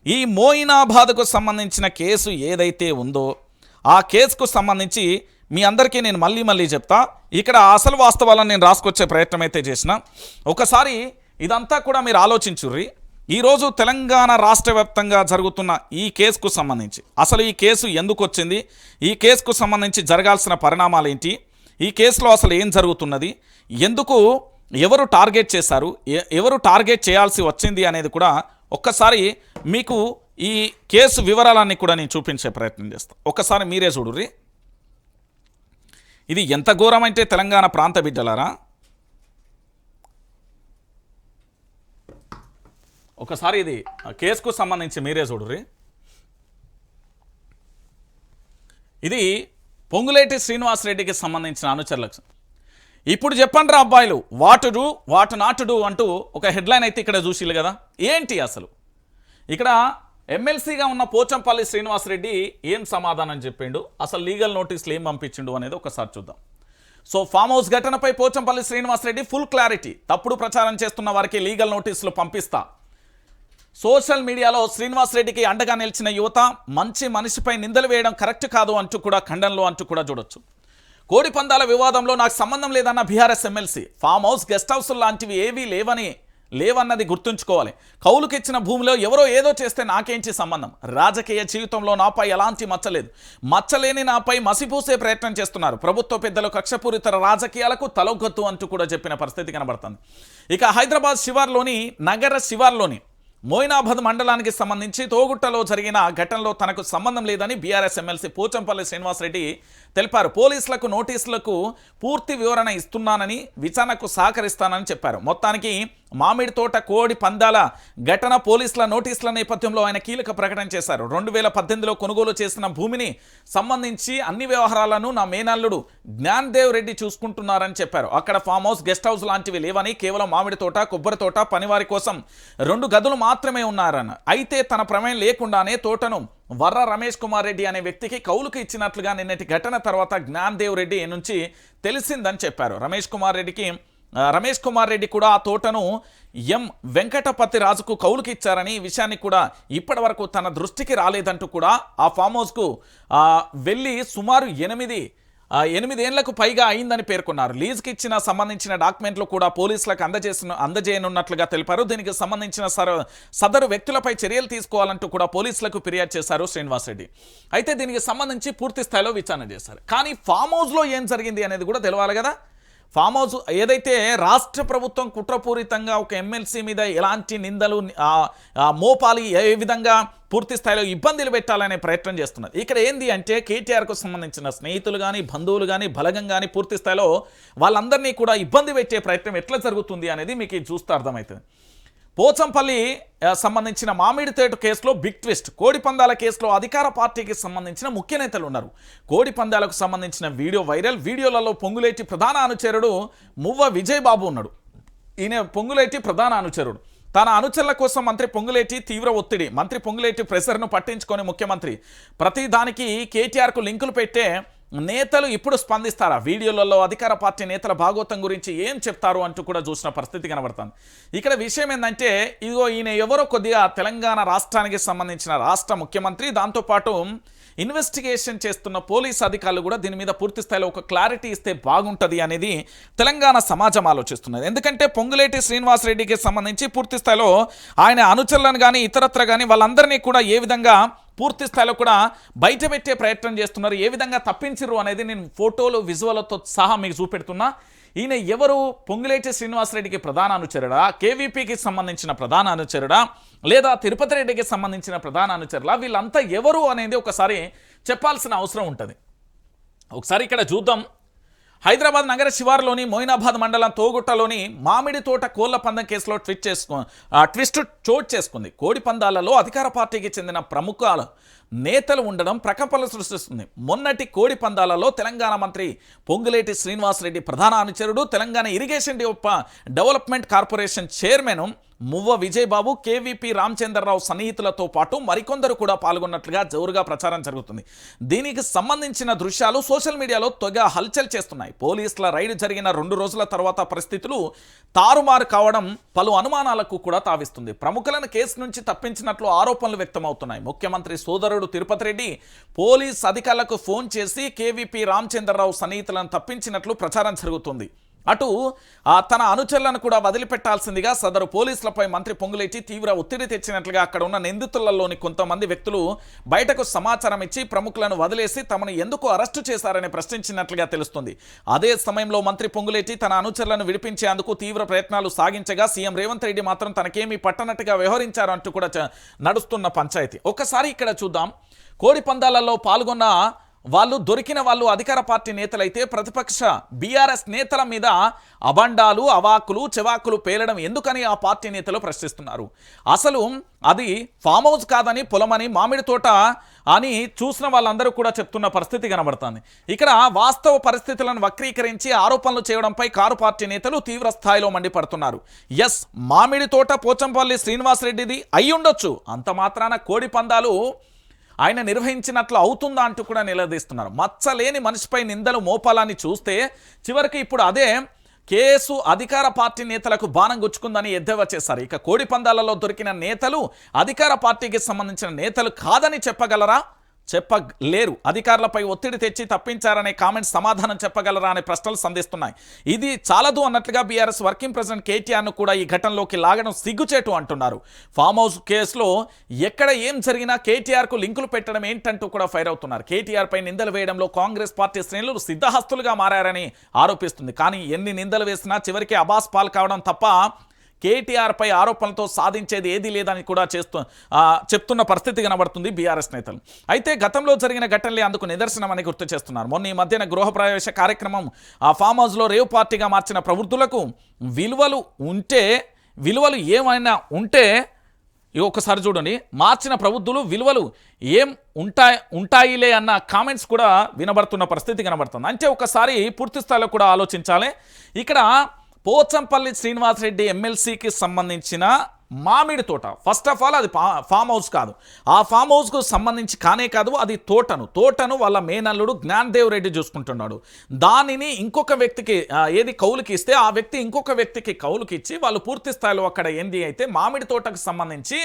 ఈ మోయినాబాద్కు సంబంధించిన కేసు ఏదైతే ఉందో ఆ కేసుకు సంబంధించి మీ అందరికీ నేను మళ్ళీ చెప్తా. ఇక్కడ అసలు వాస్తవాలను నేను రాసుకొచ్చే ప్రయత్నం అయితే చేసిన. ఒకసారి ఇదంతా కూడా మీరు ఆలోచించుర్రి. ఈరోజు తెలంగాణ రాష్ట్ర వ్యాప్తంగా జరుగుతున్న ఈ కేసుకు సంబంధించి అసలు ఈ కేసు ఎందుకు వచ్చింది, ఈ కేసుకు సంబంధించి జరగాల్సిన పరిణామాలు ఏంటి, ఈ కేసులో అసలు ఏం జరుగుతున్నది, ఎందుకు ఎవరు టార్గెట్ చేశారు, ఎవరు టార్గెట్ చేయాల్సి వచ్చింది అనేది కూడా ఒక్కసారి మీకు ఈ కేసు వివరాలన్నీ కూడా నేను చూపించే ప్రయత్నం చేస్తాను. ఒక్కసారి మీరే చూడుర్రి. ఇది ఎంత ఘోరమైతే తెలంగాణ ప్రాంత బిడ్డలారా, ఒకసారి ఇది కేసుకు సంబంధించి మీరే చూడుర్రి. ఇది పొంగులేటి శ్రీనివాసరెడ్డికి సంబంధించిన అనుచరులకు. ఇప్పుడు చెప్పండి రా అబ్బాయిలు, what do what not do అంటూ ఒక హెడ్లైన్ అయితే ఇక్కడ చూసిల్లు కదా. ఏంటి అసలు ఇక్కడ ఎమ్మెల్సీగా ఉన్న పోచంపల్లి శ్రీనివాసరెడ్డి ఏం సమాధానం చెప్పిండు, అసలు లీగల్ నోటీసులు ఏం పంపించిండు అనేది ఒకసారి చూద్దాం. సో ఫామ్ హౌస్ ఘటనపై పోచంపల్లి శ్రీనివాసరెడ్డి ఫుల్ క్లారిటీ. తప్పుడు ప్రచారం చేస్తున్న వారికి లీగల్ నోటీసులు పంపిస్తా. సోషల్ మీడియాలో శ్రీనివాసరెడ్డికి అండగా నిలిచిన యువత మంచి మనిషిపై నిందలు వేయడం కరెక్ట్ కాదు అంటూ కూడా ఖండనలో అంటూ కూడా చూడొచ్చు. కోడి పందాల వివాదంలో నాకు సంబంధం లేదన్న BRS MLC. Farm house guest house లాంటివి ఏవీ లేవన్నది గుర్తుంచుకోవాలి. కౌలుకిచ్చిన భూమిలో ఎవరో ఏదో చేస్తే నాకేంటి సంబంధం. రాజకీయ జీవితంలో నాపై ఎలాంటి మచ్చలేదు. మచ్చలేని నాపై మసిపూసే ప్రయత్నం చేస్తున్నారు. ప్రభుత్వ పెద్దలు కక్షపూరిత రాజకీయాలకు తలొగ్గొద్దు అంటూ కూడా చెప్పిన పరిస్థితి కనబడుతుంది. ఇక హైదరాబాద్ శివార్లోని నగర శివార్లోని మోయినాబాద్ మండలానికి సంబంధించి తోగుట్టలో జరిగిన ఘటనలో తనకు సంబంధం లేదని బీఆర్ఎస్ ఎమ్మెల్సీ పోచంపల్లి శ్రీనివాసరెడ్డి తెలిపారు. పోలీసులకు నోటీసులకు పూర్తి వివరణ ఇస్తున్నానని, విచారణకు సహకరిస్తానని చెప్పారు. మొత్తానికి మామిడి తోట కోడి పందాల ఘటన పోలీసుల నోటీసుల నేపథ్యంలో ఆయన కీలక ప్రకటన చేశారు. 2018లో కొనుగోలు చేసిన భూమిని సంబంధించి అన్ని వ్యవహారాలను నా మేనల్లుడు జ్ఞాన్దేవ్ రెడ్డి చూసుకుంటున్నారని చెప్పారు. అక్కడ ఫామ్ హౌస్ గెస్ట్ హౌస్ లాంటివి లేవని, కేవలం మామిడి తోట, కొబ్బరి తోట, పనివారి కోసం 2 గదులు మాత్రమే ఉన్నారని, అయితే తన ప్రమేయం లేకుండానే తోటను వర్ర రమేష్ కుమార్ రెడ్డి అనే వ్యక్తికి కౌలుకు ఇచ్చినట్లుగా నిన్నటి ఘటన తర్వాత జ్ఞాన్దేవ్ రెడ్డి నుంచి తెలిసిందని చెప్పారు. రమేష్ కుమార్ రెడ్డి కూడా ఆ తోటను ఎం వెంకటపతి రాజుకు కౌలుకి ఇచ్చారని, ఈ విషయాన్ని కూడా ఇప్పటి వరకు తన దృష్టికి రాలేదంటూ కూడా ఆ ఫామ్ హౌస్కు వెళ్ళి సుమారు 8 ఏళ్లకు పైగా అయిందని పేర్కొన్నారు. లీజుకి ఇచ్చిన సంబంధించిన డాక్యుమెంట్లు కూడా పోలీసులకు అందజేయనున్నట్లుగా తెలిపారు. దీనికి సంబంధించిన సదరు వ్యక్తులపై చర్యలు తీసుకోవాలంటూ కూడా పోలీసులకు ఫిర్యాదు చేశారు శ్రీనివాసరెడ్డి. అయితే దీనికి సంబంధించి పూర్తి స్థాయిలో విచారణ చేశారు. కానీ ఫామ్ హౌస్లో ఏం జరిగింది అనేది కూడా తెలవాలి కదా. ఫామ్ హౌస్ ఏదైతే రాష్ట్ర ప్రభుత్వం కుట్రపూరితంగా ఒక ఎమ్మెల్సీ మీద ఎలాంటి నిందలు మోపాలి, ఏ విధంగా పూర్తి స్థాయిలో ఇబ్బందులు పెట్టాలనే ప్రయత్నం చేస్తున్నది. ఇక్కడ ఏంది అంటే కేటీఆర్కు సంబంధించిన స్నేహితులు కానీ, బంధువులు కానీ, బలగం కానీ పూర్తి స్థాయిలో వాళ్ళందరినీ కూడా ఇబ్బంది పెట్టే ప్రయత్నం ఎట్లా జరుగుతుంది అనేది మీకు చూస్తే అర్థమవుతుంది. పోచంపల్లి సంబంధించిన మామిడి తోట కేసులో బిగ్ ట్విస్ట్. కోడి పందాల కేసులో అధికార పార్టీకి సంబంధించిన ముఖ్య నేతలు ఉన్నారు. కోడి పందాలకు సంబంధించిన వీడియో వైరల్. వీడియోలలో పొంగులేటి ప్రధాన అనుచరుడు మువ్వ విజయ్ బాబు ఉన్నాడు. ఈయన పొంగులేటి ప్రధాన అనుచరుడు. తన అనుచరుల కోసం మంత్రి పొంగులేటి తీవ్ర ఒత్తిడి. మంత్రి పొంగులేటి ప్రెషర్ను పట్టించుకొని ముఖ్యమంత్రి ప్రతి దానికి కేటీఆర్కు లింకులు పెట్టే నేతలు ఇప్పుడు స్పందిస్తారా? వీడియోలలో అధికార పార్టీ నేతల భాగోతం గురించి ఏం చెప్తారు అంటూ కూడా చూసిన పరిస్థితి కనబడుతుంది. ఇక్కడ విషయం ఏంటంటే ఈయన ఎవరో కొద్దిగా తెలంగాణ రాష్ట్రానికి సంబంధించిన రాష్ట్ర ముఖ్యమంత్రి, దాంతోపాటు ఇన్వెస్టిగేషన్ చేస్తున్న పోలీస్ అధికారులు కూడా దీని మీద పూర్తి స్థాయిలో ఒక క్లారిటీ ఇస్తే బాగుంటుంది అనేది తెలంగాణ సమాజం ఆలోచిస్తున్నది. ఎందుకంటే పొంగులేటి శ్రీనివాసరెడ్డికి సంబంధించి పూర్తి స్థాయిలో ఆయన అనుచరులను కానీ ఇతరత్ర కానీ వాళ్ళందరినీ కూడా ఏ విధంగా పూర్తి స్థాయిలో కూడా బయట పెట్టే ప్రయత్నం చేస్తున్నారు, ఏ విధంగా తప్పించరు అనేది నేను ఫోటోలు విజువల్తో సహా మీకు చూపెడుతున్నా. ఈయన ఎవరు? పొంగులేటి శ్రీనివాసరెడ్డికి ప్రధాన అనుచరుడా, కేవీపీకి సంబంధించిన ప్రధాన అనుచరుడా, లేదా తిరుపతి రెడ్డికి సంబంధించిన ప్రధాన అనుచరులా? వీళ్ళంతా ఎవరు అనేది ఒకసారి చెప్పాల్సిన అవసరం ఉంటుంది. ఒకసారి ఇక్కడ చూద్దాం. హైదరాబాద్ నగర శివారులోని మొయినాబాద్ మండలం తోగుట్టలోని మామిడి తోట కోళ్ల పందెం కేసులో ట్విస్ట్ చోటు చేసుకుంది. కోడి పందాలలో అధికార పార్టీకి చెందిన ప్రముఖ నేతలు ఉండడం ప్రకంపనలు సృష్టిస్తుంది. మొన్నటి కోడి పందాలలో తెలంగాణ మంత్రి పొంగులేటి శ్రీనివాసరెడ్డి ప్రధాన అనుచరుడు, Telangana irrigation development corporation chairman Muvva Vijaya Babu, KVP Ramachandra Rao సన్నిహితులతో పాటు మరికొందరు కూడా పాల్గొన్నట్లుగా జోరుగా ప్రచారం జరుగుతుంది. దీనికి సంబంధించిన దృశ్యాలు సోషల్ మీడియాలో తెగ హల్చల్ చేస్తున్నాయి. పోలీసుల రైడ్ జరిగిన 2 రోజుల తర్వాత పరిస్థితులు తారుమారు కావడం పలు అనుమానాలకు కూడా తావిస్తుంది. ప్రముఖులను కేసు నుంచి తప్పించినట్లు ఆరోపణలు వ్యక్తమవుతున్నాయి. ముఖ్యమంత్రి సోదరుడు తిరుపతి రెడ్డి పోలీస్ అధికారులకు ఫోన్ చేసి కేవీపీ రామచంద్రరావు సన్నిహితులను తప్పించినట్లు ప్రచారం జరుగుతుంది. అటు తన అనుచరులను కూడా వదిలిపెట్టాల్సిందిగా సదరు పోలీసులపై మంత్రి పొంగులేటి తీవ్ర ఒత్తిడి తెచ్చినట్లుగా అక్కడ ఉన్న నిందితులలోని కొంతమంది వ్యక్తులు బయటకు సమాచారం ఇచ్చి ప్రముఖులను వదిలేసి తమను ఎందుకు అరెస్టు చేశారని ప్రశ్నించినట్లుగా తెలుస్తుంది. అదే సమయంలో మంత్రి పొంగులేటి తన అనుచరులను విడిపించేందుకు తీవ్ర ప్రయత్నాలు సాగించగా సీఎం రేవంత్ రెడ్డి మాత్రం తనకేమీ పట్టనట్టుగా వ్యవహరించారు అంటూ కూడా నడుస్తున్న పంచాయతీ. ఒకసారి ఇక్కడ చూద్దాం. కోడి పందాలలో పాల్గొన్న వాళ్ళు దొరికిన వాళ్ళు అధికార పార్టీ నేతలైతే ప్రతిపక్ష బీఆర్ఎస్ నేతల మీద అబండాలు, అవాకులు, చెవాకులు పేలడం ఎందుకని ఆ పార్టీ నేతలు ప్రశ్నిస్తున్నారు. అసలు అది ఫామ్ హౌస్ కాదని పొలమని మామిడి తోట అని చూసిన వాళ్ళందరూ కూడా చెప్తున్న పరిస్థితి కనబడుతుంది. ఇక్కడ వాస్తవ పరిస్థితులను వక్రీకరించి ఆరోపణలు చేయడంపై కారు పార్టీ నేతలు తీవ్ర స్థాయిలో మండిపడుతున్నారు. ఎస్, మామిడి తోట పోచంపల్లి శ్రీనివాసరెడ్డిది అయి ఉండొచ్చు, అంత మాత్రాన కోడి పందాలు ఆయన నిర్వహించినట్లు అవుతుందా అంటూ కూడా నిలదీస్తున్నారు. మచ్చలేని మనిషిపై నిందలు మోపాలని చూస్తే చివరికి ఇప్పుడు అదే కేసు అధికార పార్టీ నేతలకు బాణం గుచ్చుకుందని ఎద్దేవా చేశారు. ఇక కోడి పందాలలో దొరికిన నేతలు అధికార పార్టీకి సంబంధించిన నేతలు కాదని చెప్పగలరా? చెప్పలేరు. అధికారులపై ఒత్తిడి తెచ్చి తప్పించారనే కామెంట్స్ సమాధానం చెప్పగలరా అనే ప్రశ్నలు సంధిస్తున్నాయి. ఇది చాలదు అన్నట్లుగా బీఆర్ఎస్ వర్కింగ్ ప్రెసిడెంట్ కేటీఆర్ను కూడా ఈ ఘటనలోకి లాగడం సిగ్గుచేటు అంటున్నారు. ఫామ్ హౌస్ కేసులో ఎక్కడ ఏం జరిగినా కేటీఆర్కు లింకులు పెట్టడం ఏంటంటూ కూడా ఫైర్ అవుతున్నారు. కేటీఆర్ పై నిందలు వేయడంలో కాంగ్రెస్ పార్టీ శ్రేణులు సిద్ధహస్తులుగా మారారని ఆరోపిస్తుంది. కానీ ఎన్ని నిందలు వేసినా చివరికి అబాస్ పాల్ కావడం తప్ప కేటీఆర్ పై ఆరోపణలతో సాధించేది ఏదీ లేదని కూడా చెప్తున్న పరిస్థితి కనబడుతుంది బీఆర్ఎస్ నేతలు. అయితే గతంలో జరిగిన ఘటనలే అందుకు నిదర్శనమని గుర్తు చేస్తున్నారు. మొన్న ఈ మధ్యన గృహప్రవేశ కార్యక్రమం ఆ ఫామ్ హౌస్లో రేవ్ పార్టీగా మార్చిన ప్రవృత్తులకు విలువలు ఏమైనా ఉంటే ఒకసారి చూడండి, మార్చిన ప్రబుద్ధులు విలువలు ఏం ఉంటాయిలే అన్న కామెంట్స్ కూడా వినబడుతున్న పరిస్థితి కనబడుతుంది. అంటే ఒకసారి పూర్తి స్థాయిలో కూడా ఆలోచించాలి. ఇక్కడ పోచంపల్లి శ్రీనివాసరెడ్డి ఎమ్మెల్సీకి సంబంధించిన మామిడి తోట, ఫస్ట్ ఆఫ్ ఆల్ అది ఫామ్ హౌస్ కాదు. ఆ ఫామ్ హౌస్కు సంబంధించి కానే కాదు, అది తోటను వాళ్ళ మేనల్లుడు జ్ఞానదేవ్ రెడ్డి చూసుకుంటున్నాడు. దానిని ఇంకొక వ్యక్తికి ఏది కౌలుకి ఇస్తే ఆ వ్యక్తి ఇంకొక వ్యక్తికి కౌలుకి ఇచ్చి వాళ్ళు పూర్తి స్థాయిలో అక్కడ ఏంది అయితే మామిడి తోటకు సంబంధించి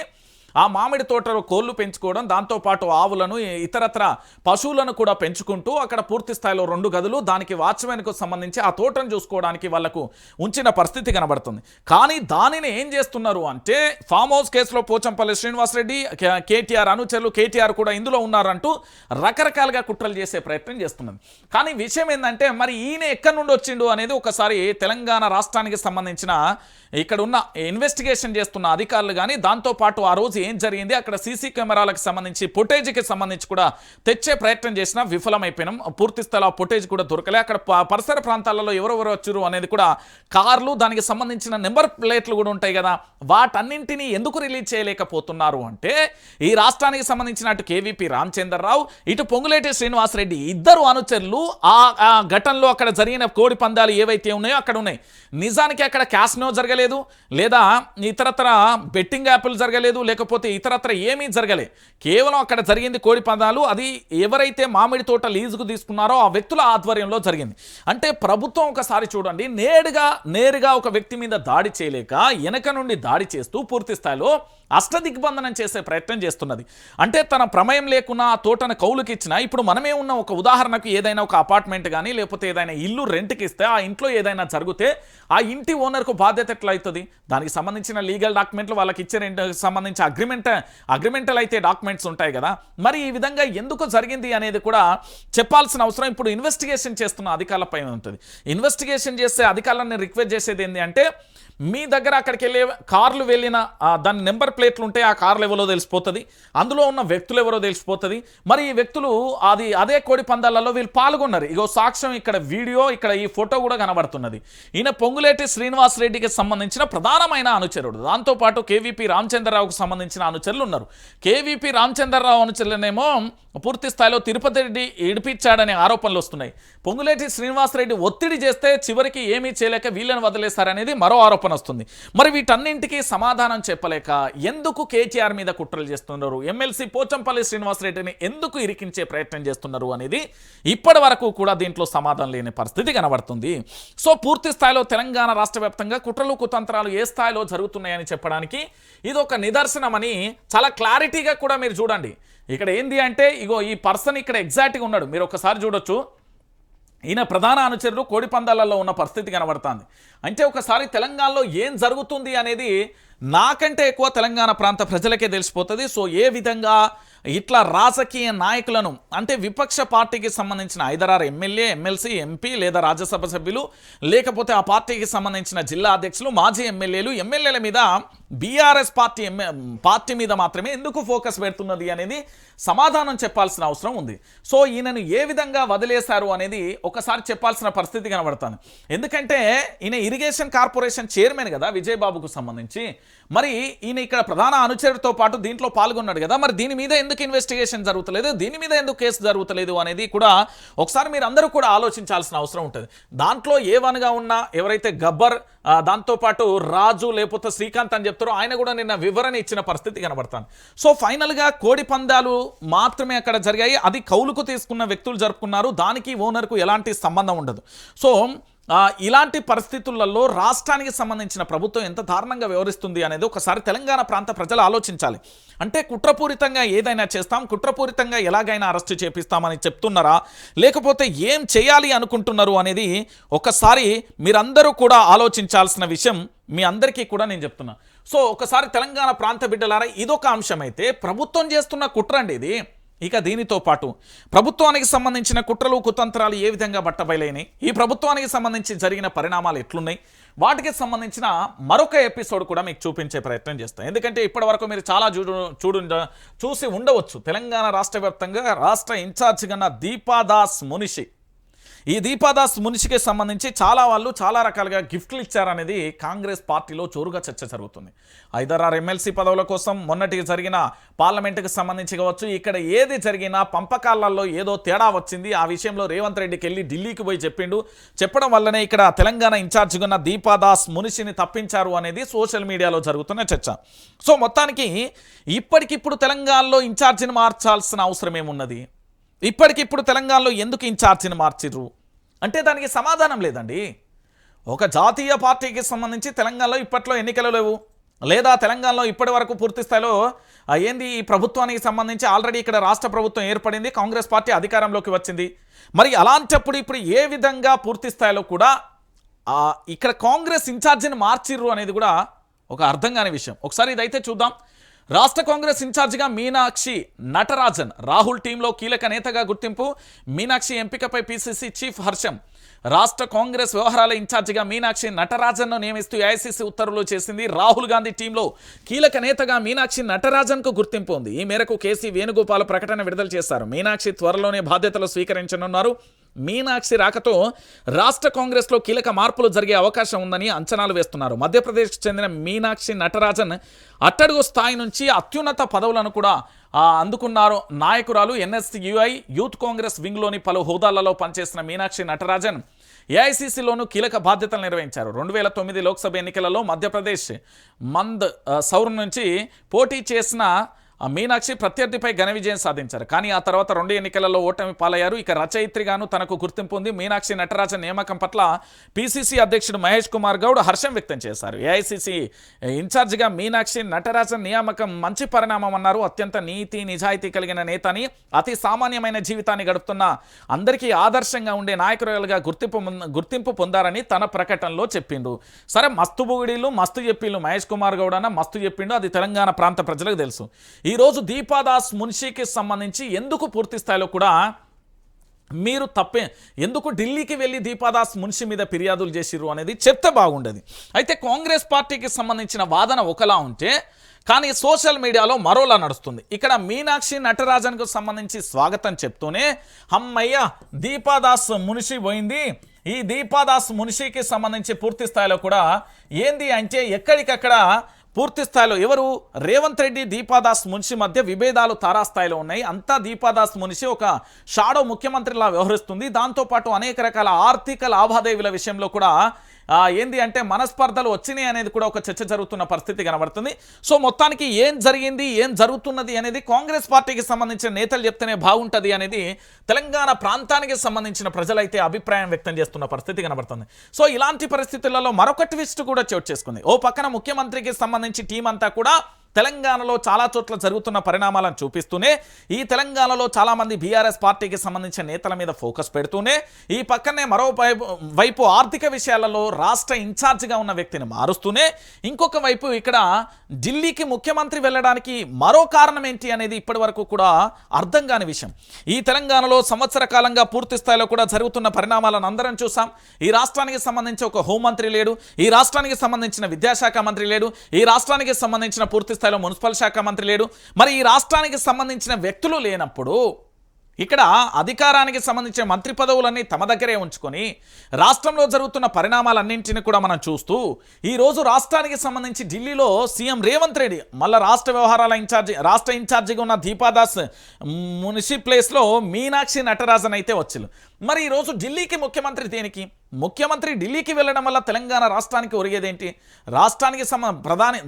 ఆ మామిడి తోటలో కోళ్లు పెంచుకోవడం, దాంతోపాటు ఆవులను ఇతరత్ర పశువులను కూడా పెంచుకుంటూ అక్కడ పూర్తి స్థాయిలో 2 గదులు, దానికి వాచ్మెన్కు సంబంధించి ఆ తోటను చూసుకోవడానికి వాళ్లకు ఉంచిన పరిస్థితి కనబడుతుంది. కానీ దానిని ఏం చేస్తున్నారు అంటే ఫామ్ హౌస్ కేసులో పోచంపల్లి శ్రీనివాసరెడ్డి, కేటీఆర్ అనుచరులు, కేటీఆర్ కూడా ఇందులో ఉన్నారంటూ రకరకాలుగా కుట్రలు చేసే ప్రయత్నం చేస్తున్నది. కానీ విషయం ఏంటంటే మరి ఈయన ఎక్కడి నుండి వచ్చిండు అనేది ఒకసారి తెలంగాణ రాష్ట్రానికి సంబంధించిన ఇక్కడ ఉన్న ఇన్వెస్టిగేషన్ చేస్తున్న అధికారులు కానీ, దాంతోపాటు ఆ రోజు ఏం జరిగింది అక్కడ సీసీ కెమెరాలకు సంబంధించి ఫుటేజ్కి సంబంధించి కూడా తెచ్చే ప్రయత్నం చేసినా విఫలమైపోయినాం. పూర్తి స్థల ఫుటేజ్ కూడా దొరకలే. అక్కడ పరిసర ప్రాంతాలలో ఎవరెవరు వచ్చారు అనేది కూడా కార్లు, దానికి సంబంధించిన నెంబర్ ప్లేట్లు కూడా ఉంటాయి కదా, వాటన్నింటినీ ఎందుకు రిలీజ్ చేయలేకపోతున్నారు అంటే ఈ రాష్ట్రానికి సంబంధించిన అటు కేవీపీ రామచంద్రరావు, ఇటు పొంగులేటి శ్రీనివాసరెడ్డి ఇద్దరు అనుచరులు ఆ ఘటనలో అక్కడ జరిగిన కోడి పందాలు ఏవైతే ఉన్నాయో అక్కడ ఉన్నాయి. నిజానికి అక్కడ క్యాసినో జరగలేదు, లేదా ఇతరత్ర బెట్టింగ్ యాప్లు జరగలేదు, లేకపోతే ఇతరత్ర ఏమీ జరగలే. కేవలం అక్కడ జరిగింది కోడి పందాలు. అది ఎవరైతే మామిడి తోట లీజుకు తీసుకున్నారో ఆ వ్యక్తుల ఆధ్వర్యంలో జరిగింది. అంటే ప్రభుత్వం ఒకసారి చూడండి, నేరుగా ఒక వ్యక్తి మీద దాడి చేయలేక వెనక నుండి దాడి చేస్తూ పూర్తి స్థాయిలో అష్టదిగ్బంధనం చేసే ప్రయత్నం చేస్తున్నది. అంటే తన ప్రమేయం లేకున్నా ఆ తోటను కౌలుకి ఇచ్చినా, ఇప్పుడు మనమే ఉన్న ఒక ఉదాహరణకు ఏదైనా ఒక అపార్ట్మెంట్ కానీ లేకపోతే ఏదైనా ఇల్లు రెంట్కి ఇస్తే ఆ ఇంట్లో ఏదైనా జరిగితే ఆ ఇంటి ఓనర్కు బాధ్యత ఎట్లా అవుతుంది? దానికి సంబంధించిన లీగల్ డాక్యుమెంట్లు వాళ్ళకి ఇచ్చే రెంట్కి సంబంధించి అగ్రిమెంటల్ అయితే డాక్యుమెంట్స్ ఉంటాయి కదా, మరి ఈ విధంగా ఎందుకు జరిగింది అనేది కూడా చెప్పాల్సిన అవసరం ఇప్పుడు ఇన్వెస్టిగేషన్ చేస్తున్న అధికారులపై ఉంటుంది. ఇన్వెస్టిగేషన్ చేసే అధికారులను రిక్వెస్ట్ చేసేది ఏంటి అంటే, మీ దగ్గర అక్కడికి వెళ్ళే కార్లు వెళ్ళిన దాని నెంబర్ ప్లేట్లు ఉంటే ఆ కార్లు ఎవరో తెలిసిపోతుంది, అందులో ఉన్న వ్యక్తులు ఎవరో తెలిసిపోతుంది. మరి ఈ వ్యక్తులు అదే కోడి పందాలలో వీళ్ళు పాల్గొన్నారు. ఇగో సాక్ష్యం, ఇక్కడ వీడియో, ఇక్కడ ఈ ఫోటో కూడా కనబడుతున్నది. ఈయన పొంగులేటి శ్రీనివాస్ రెడ్డికి సంబంధించిన ప్రధానమైన అనుచరుడు. దాంతోపాటు కేవీపీ రామచంద్రరావుకు సంబంధించిన అనుచరులు ఉన్నారు. కేవీపీ రామచంద్రరావు అనుచరులనేమో పూర్తి స్థాయిలో తిరుపతి రెడ్డి ఇడిపించాడనే ఆరోపణలు వస్తున్నాయి. పొంగులేటి శ్రీనివాసరెడ్డి ఒత్తిడి చేస్తే చివరికి ఏమీ చేయలేక వీళ్ళని వదిలేస్తారనేది మరో ఆరోపణ వస్తుంది. మరి వీటన్నింటికీ సమాధానం చెప్పలేక ఎందుకు కేటీఆర్ మీద కుట్రలు చేస్తున్నారు, ఎమ్మెల్సీ పోచంపల్లి శ్రీనివాసరెడ్డిని ఎందుకు ఇరికించే ప్రయత్నం చేస్తున్నారు అనేది ఇప్పటి వరకు కూడా దీంట్లో సమాధానం లేని పరిస్థితి కనబడుతుంది. సో పూర్తి స్థాయిలో తెలంగాణ రాష్ట్ర వ్యాప్తంగా కుట్రలు కుతంత్రాలు ఏ స్థాయిలో జరుగుతున్నాయని చెప్పడానికి ఇది ఒక నిదర్శనమని చాలా క్లారిటీగా కూడా మీరు చూడండి. ఇక్కడ ఏంది అంటే, ఇగో ఈ పర్సన్ ఇక్కడ ఎగ్జాక్ట్గా ఉన్నాడు, మీరు ఒకసారి చూడొచ్చు. ఈయన ప్రధాన అనుచరుడు కోడి పందాలలో ఉన్న పరిస్థితి కనబడుతుంది. అంటే ఒకసారి తెలంగాణలో ఏం జరుగుతుంది అనేది నాకంటే ఎక్కువ తెలంగాణ ప్రాంత ప్రజలకే తెలిసిపోతుంది. సో ఏ విధంగా ఇట్లా రాజకీయ నాయకులను, అంటే విపక్ష పార్టీకి సంబంధించిన 5-6 ఎమ్మెల్యే, ఎమ్మెల్సీ, ఎంపీ లేదా రాజ్యసభ సభ్యులు, లేకపోతే ఆ పార్టీకి సంబంధించిన జిల్లా అధ్యక్షులు, మాజీ ఎమ్మెల్యేల మీద బీఆర్ఎస్ పార్టీ మీద మాత్రమే ఎందుకు ఫోకస్ పెడుతున్నది అనేది సమాధానం చెప్పాల్సిన అవసరం ఉంది. సో ఈయనను ఏ విధంగా వదిలేశారు అనేది ఒకసారి చెప్పాల్సిన పరిస్థితి కనబడుతుంది. ఎందుకంటే ఈయన ఇరిగేషన్ కార్పొరేషన్ చైర్మన్ కదా విజయబాబుకు సంబంధించి. మరి ఈయన ఇక్కడ ప్రధాన అనుచరుడితో పాటు దీంట్లో పాల్గొన్నాడు కదా, మరి దీని మీద ఎందుకు ఇన్వెస్టిగేషన్ జరుగుతలేదు, దీని మీద ఎందుకు కేసు జరుగుతలేదు అనేది కూడా ఒకసారి మీరు అందరూ కూడా ఆలోచించాల్సిన అవసరం ఉంటుంది. దాంట్లో ఏవన్గా ఉన్న ఎవరైతే గబ్బర్, దాంతోపాటు రాజు లేకపోతే శ్రీకాంత్ అని చెప్తారో ఆయన కూడా నిన్న వివరణ ఇచ్చిన పరిస్థితి కనబడతాను. సో ఫైనల్గా కోడి పందాలు మాత్రమే అక్కడ జరిగాయి, అది కౌలుకు తీసుకున్న వ్యక్తులు జరుపుకున్నారు, దానికి ఓనర్కు ఎలాంటి సంబంధం ఉండదు. సో ఇలాంటి పరిస్థితులలో రాష్ట్రానికి సంబంధించిన ప్రభుత్వం ఎంత దారుణంగా వ్యవహరిస్తుంది అనేది ఒకసారి తెలంగాణ ప్రాంత ప్రజలు ఆలోచించాలి. అంటే కుట్రపూరితంగా ఏదైనా చేస్తాం, కుట్రపూరితంగా ఎలాగైనా అరెస్టు చేపిస్తామని చెప్తున్నారా, లేకపోతే ఏం చేయాలి అనుకుంటున్నారు అనేది ఒకసారి మీరందరూ కూడా ఆలోచించాల్సిన విషయం మీ అందరికీ కూడా నేను చెప్తున్నా. సో ఒకసారి తెలంగాణ ప్రాంత బిడ్డలారా, ఇదొక అంశం అయితే ప్రభుత్వం చేస్తున్న కుట్ర అండి ఇది. ఇక దీనితో పాటు ప్రభుత్వానికి సంబంధించిన కుట్రలు కుతంత్రాలు ఏ విధంగా బట్టబయలైనాయి, ఈ ప్రభుత్వానికి సంబంధించి జరిగిన పరిణామాలు ఎట్లున్నాయి, వాటికి సంబంధించిన మరొక ఎపిసోడ్ కూడా మీకు చూపించే ప్రయత్నం చేస్తాను. ఎందుకంటే ఇప్పటివరకు మీరు చాలా చూసి ఉండవచ్చు. తెలంగాణ రాష్ట్ర వ్యాప్తంగా రాష్ట్ర ఇన్ఛార్జిగా ఉన్న దీపాదాస్ మునిషి, ఈ దీపాదాస్ మునిషికి సంబంధించి చాలా వాళ్ళు చాలా రకాలుగా గిఫ్ట్లు ఇచ్చారనేది కాంగ్రెస్ పార్టీలో జోరుగా చర్చ జరుగుతుంది. 5-6 ఎమ్మెల్సీ పదవుల కోసం మొన్నటికి జరిగిన పార్లమెంటుకు సంబంధించి కావచ్చు, ఇక్కడ ఏది జరిగినా పంపకాలలో ఏదో తేడా వచ్చింది. ఆ విషయంలో రేవంత్ రెడ్డికి వెళ్ళి ఢిల్లీకి పోయి చెప్పడం వల్లనే ఇక్కడ తెలంగాణ ఇన్ఛార్జిగా ఉన్న దీపాదాస్ మునిషిని తప్పించారు అనేది సోషల్ మీడియాలో జరుగుతున్న చర్చ. సో మొత్తానికి ఇప్పటికిప్పుడు తెలంగాణలో ఇన్ఛార్జిని మార్చాల్సిన అవసరం ఏమున్నది, ఇప్పటికిప్పుడు తెలంగాణలో ఎందుకు ఇన్ఛార్జిని మార్చిర్రు అంటే దానికి సమాధానం లేదండి. ఒక జాతీయ పార్టీకి సంబంధించి తెలంగాణలో ఇప్పట్లో ఎన్నికలు లేవు, లేదా తెలంగాణలో ఇప్పటి వరకు పూర్తి స్థాయిలో ఏంది ఈ ప్రభుత్వానికి సంబంధించి ఆల్రెడీ ఇక్కడ రాష్ట్ర ప్రభుత్వం ఏర్పడింది, కాంగ్రెస్ పార్టీ అధికారంలోకి వచ్చింది. మరి అలాంటప్పుడు ఇప్పుడు ఏ విధంగా పూర్తి స్థాయిలో కూడా ఇక్కడ కాంగ్రెస్ ఇన్ఛార్జిని మార్చిర్రు అనేది కూడా ఒక అర్థం కాని విషయం. ఒకసారి ఇదైతే చూద్దాం. రాష్ట్ర కాంగ్రెస్ ఇన్ఛార్జిగా మీనాక్షి నటరాజన్, రాహుల్ టీంలో కీలక నేతగా గుర్తింపు. మీనాక్షి ఎంపికపై పిసిసి చీఫ్ హర్షం. రాష్ట్ర కాంగ్రెస్ వ్యవహారాల ఇన్ఛార్జిగా మీనాక్షి నటరాజన్ను నియమిస్తూ ఏఐసిసి ఉత్తర్వులు చేసింది. రాహుల్ గాంధీ టీంలో కీలక నేతగా మీనాక్షి నటరాజన్కు గుర్తింపు ఉంది. ఈ మేరకు కేసీ వేణుగోపాల్ ప్రకటన విడుదల చేశారు. మీనాక్షి త్వరలోనే బాధ్యతలు స్వీకరించనున్నారు. మీనాక్షి రాకతో రాష్ట్ర కాంగ్రెస్లో కీలక మార్పులు జరిగే అవకాశం ఉందని అంచనాలు వేస్తున్నారు. మధ్యప్రదేశ్కు చెందిన మీనాక్షి నటరాజన్ అట్టడుగు స్థాయి నుంచి అత్యున్నత పదవులను కూడా అందుకున్నారు. నాయకురాలు. ఎన్ఎస్యుఐ యూత్ కాంగ్రెస్ వింగ్లోని పలు హోదాలలో పనిచేసిన మీనాక్షి నటరాజన్ ఏఐసిసిలోనూ కీలక బాధ్యతలు నిర్వహించారు. 2009 లోక్సభ ఎన్నికలలో మధ్యప్రదేశ్ మంద్ సౌర్ నుంచి పోటీ చేసిన మీనాక్షి ప్రత్యర్థిపై ఘన విజయం సాధించారు. కానీ ఆ తర్వాత 2 ఎన్నికలలో ఓటమి పాలయ్యారు. ఇక రచయిత్రిగాను తనకు గుర్తింపు ఉంది. మీనాక్షి నటరాజన్ నియామకం పట్ల పిసిసి అధ్యక్షుడు మహేష్ కుమార్ గౌడ్ హర్షం వ్యక్తం చేశారు. ఏఐసిసి ఇన్ఛార్జిగా మీనాక్షి నటరాజన్ నియామకం మంచి పరిణామం అన్నారు. అత్యంత నీతి నిజాయితీ కలిగిన నేతని, అతి సామాన్యమైన జీవితాన్ని గడుపుతున్న అందరికీ ఆదర్శంగా ఉండే నాయకురాలుగా గుర్తింపు పొందారని తన ప్రకటనలో చెప్పిండు. సరే, మస్తు బుగిడీలు మస్తు చెప్పిండు మహేష్ కుమార్ గౌడ్ అన్న, మస్తు చెప్పిండు. అది తెలంగాణ ప్రాంత ప్రజలకు తెలుసు. ఈరోజు దీపాదాస్ మున్షికి సంబంధించి ఎందుకు పూర్తి స్థాయిలో కూడా మీరు ఎందుకు ఢిల్లీకి వెళ్ళి దీపాదాస్ మున్షి మీద ఫిర్యాదులు చేసిర్రు అనేది చెప్తే బాగుండేది. అయితే కాంగ్రెస్ పార్టీకి సంబంధించిన వాదన ఒకలా ఉంటే, కానీ సోషల్ మీడియాలో మరోలా నడుస్తుంది. ఇక్కడ మీనాక్షి నటరాజన్కు సంబంధించి స్వాగతం చెప్తూనే అమ్మయ్య దీపాదాస్ మున్షి పోయింది, ఈ దీపాదాస్ మున్షికి సంబంధించి పూర్తి స్థాయిలో కూడా ఏంది అంటే ఎక్కడికక్కడ పూర్తి స్థాయిలో ఎవరు రేవంత్ రెడ్డి దీపాదాస్ మున్షి మధ్య విభేదాలు తారాస్థాయిలో ఉన్నాయి. అంతా దీపాదాస్ మున్షి ఒక షాడో ముఖ్యమంత్రిలా వ్యవహరిస్తుంది. దాంతోపాటు అనేక రకాల ఆర్థిక లావాదేవీల విషయంలో కూడా ఏంది అంటే మనస్పర్ధలు వచ్చినాయి అనేది కూడా ఒక చర్చ జరుగుతున్న పరిస్థితి కనబడుతుంది. సో మొత్తానికి ఏం జరిగింది, ఏం జరుగుతున్నది అనేది కాంగ్రెస్ పార్టీకి సంబంధించిన నేతలు చెప్తేనే బాగుంటుంది అనేది తెలంగాణ ప్రాంతానికి సంబంధించిన ప్రజలైతే అభిప్రాయం వ్యక్తం చేస్తున్న పరిస్థితి కనబడుతుంది. సో ఇలాంటి పరిస్థితులలో మరొక ట్విస్ట్ కూడా చోటు చేసుకుంది. ఓ పక్కన ముఖ్యమంత్రికి సంబంధించి టీం అంతా కూడా తెలంగాణలో చాలా చోట్ల జరుగుతున్న పరిణామాలను చూపిస్తూనే, ఈ తెలంగాణలో చాలామంది బీఆర్ఎస్ పార్టీకి సంబంధించిన నేతల మీద ఫోకస్ పెడుతూనే, ఈ పక్కనే వైపు ఆర్థిక విషయాలలో రాష్ట్ర ఇన్ఛార్జిగా ఉన్న వ్యక్తిని మారుస్తూనే, ఇంకొక వైపు ఇక్కడ ఢిల్లీకి ముఖ్యమంత్రి వెళ్ళడానికి మరో కారణం ఏంటి అనేది ఇప్పటి వరకు కూడా అర్థం కాని విషయం. ఈ తెలంగాణలో సంవత్సర కాలంగా పూర్తి స్థాయిలో కూడా జరుగుతున్న పరిణామాలను అందరం చూసాం. ఈ రాష్ట్రానికి సంబంధించి ఒక హోంమంత్రి లేడు, ఈ రాష్ట్రానికి సంబంధించిన విద్యాశాఖ మంత్రి లేడు, ఈ రాష్ట్రానికి సంబంధించిన పూర్తి స్థాయిలో మున్సిపల్ శాఖ మంత్రి లేడు. మరి ఈ రాష్ట్రానికి సంబంధించిన వ్యక్తులు లేనప్పుడు ఇక్కడ అధికారానికి సంబంధించిన మంత్రి పదవులన్నీ తమ దగ్గరే ఉంచుకొని రాష్ట్రంలో జరుగుతున్న పరిణామాలన్నింటినీ కూడా మనం చూస్తూ, ఈరోజు రాష్ట్రానికి సంబంధించి ఢిల్లీలో సీఎం రేవంత్ రెడ్డి మళ్ళీ రాష్ట్ర ఇన్ఛార్జిగా ఉన్న దీపాదాస్ మున్షి ప్లేస్లో మీనాక్షి నటరాజన్ అయితే వచ్చింది. మరి ఈరోజు ఢిల్లీకి ముఖ్యమంత్రి దేనికి? ముఖ్యమంత్రి ఢిల్లీకి వెళ్ళడం వల్ల తెలంగాణ రాష్ట్రానికి ఒరిగేదేంటి? రాష్ట్రానికి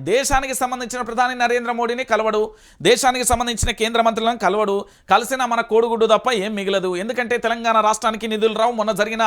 దేశానికి సంబంధించిన ప్రధాని నరేంద్ర మోడీని కలవడు, దేశానికి సంబంధించిన కేంద్ర మంత్రులను కలవడు, కలిసిన మన కోడుగుడ్డు తప్ప ఏం మిగలదు. ఎందుకంటే తెలంగాణ రాష్ట్రానికి నిధులు రావు. మొన్న జరిగిన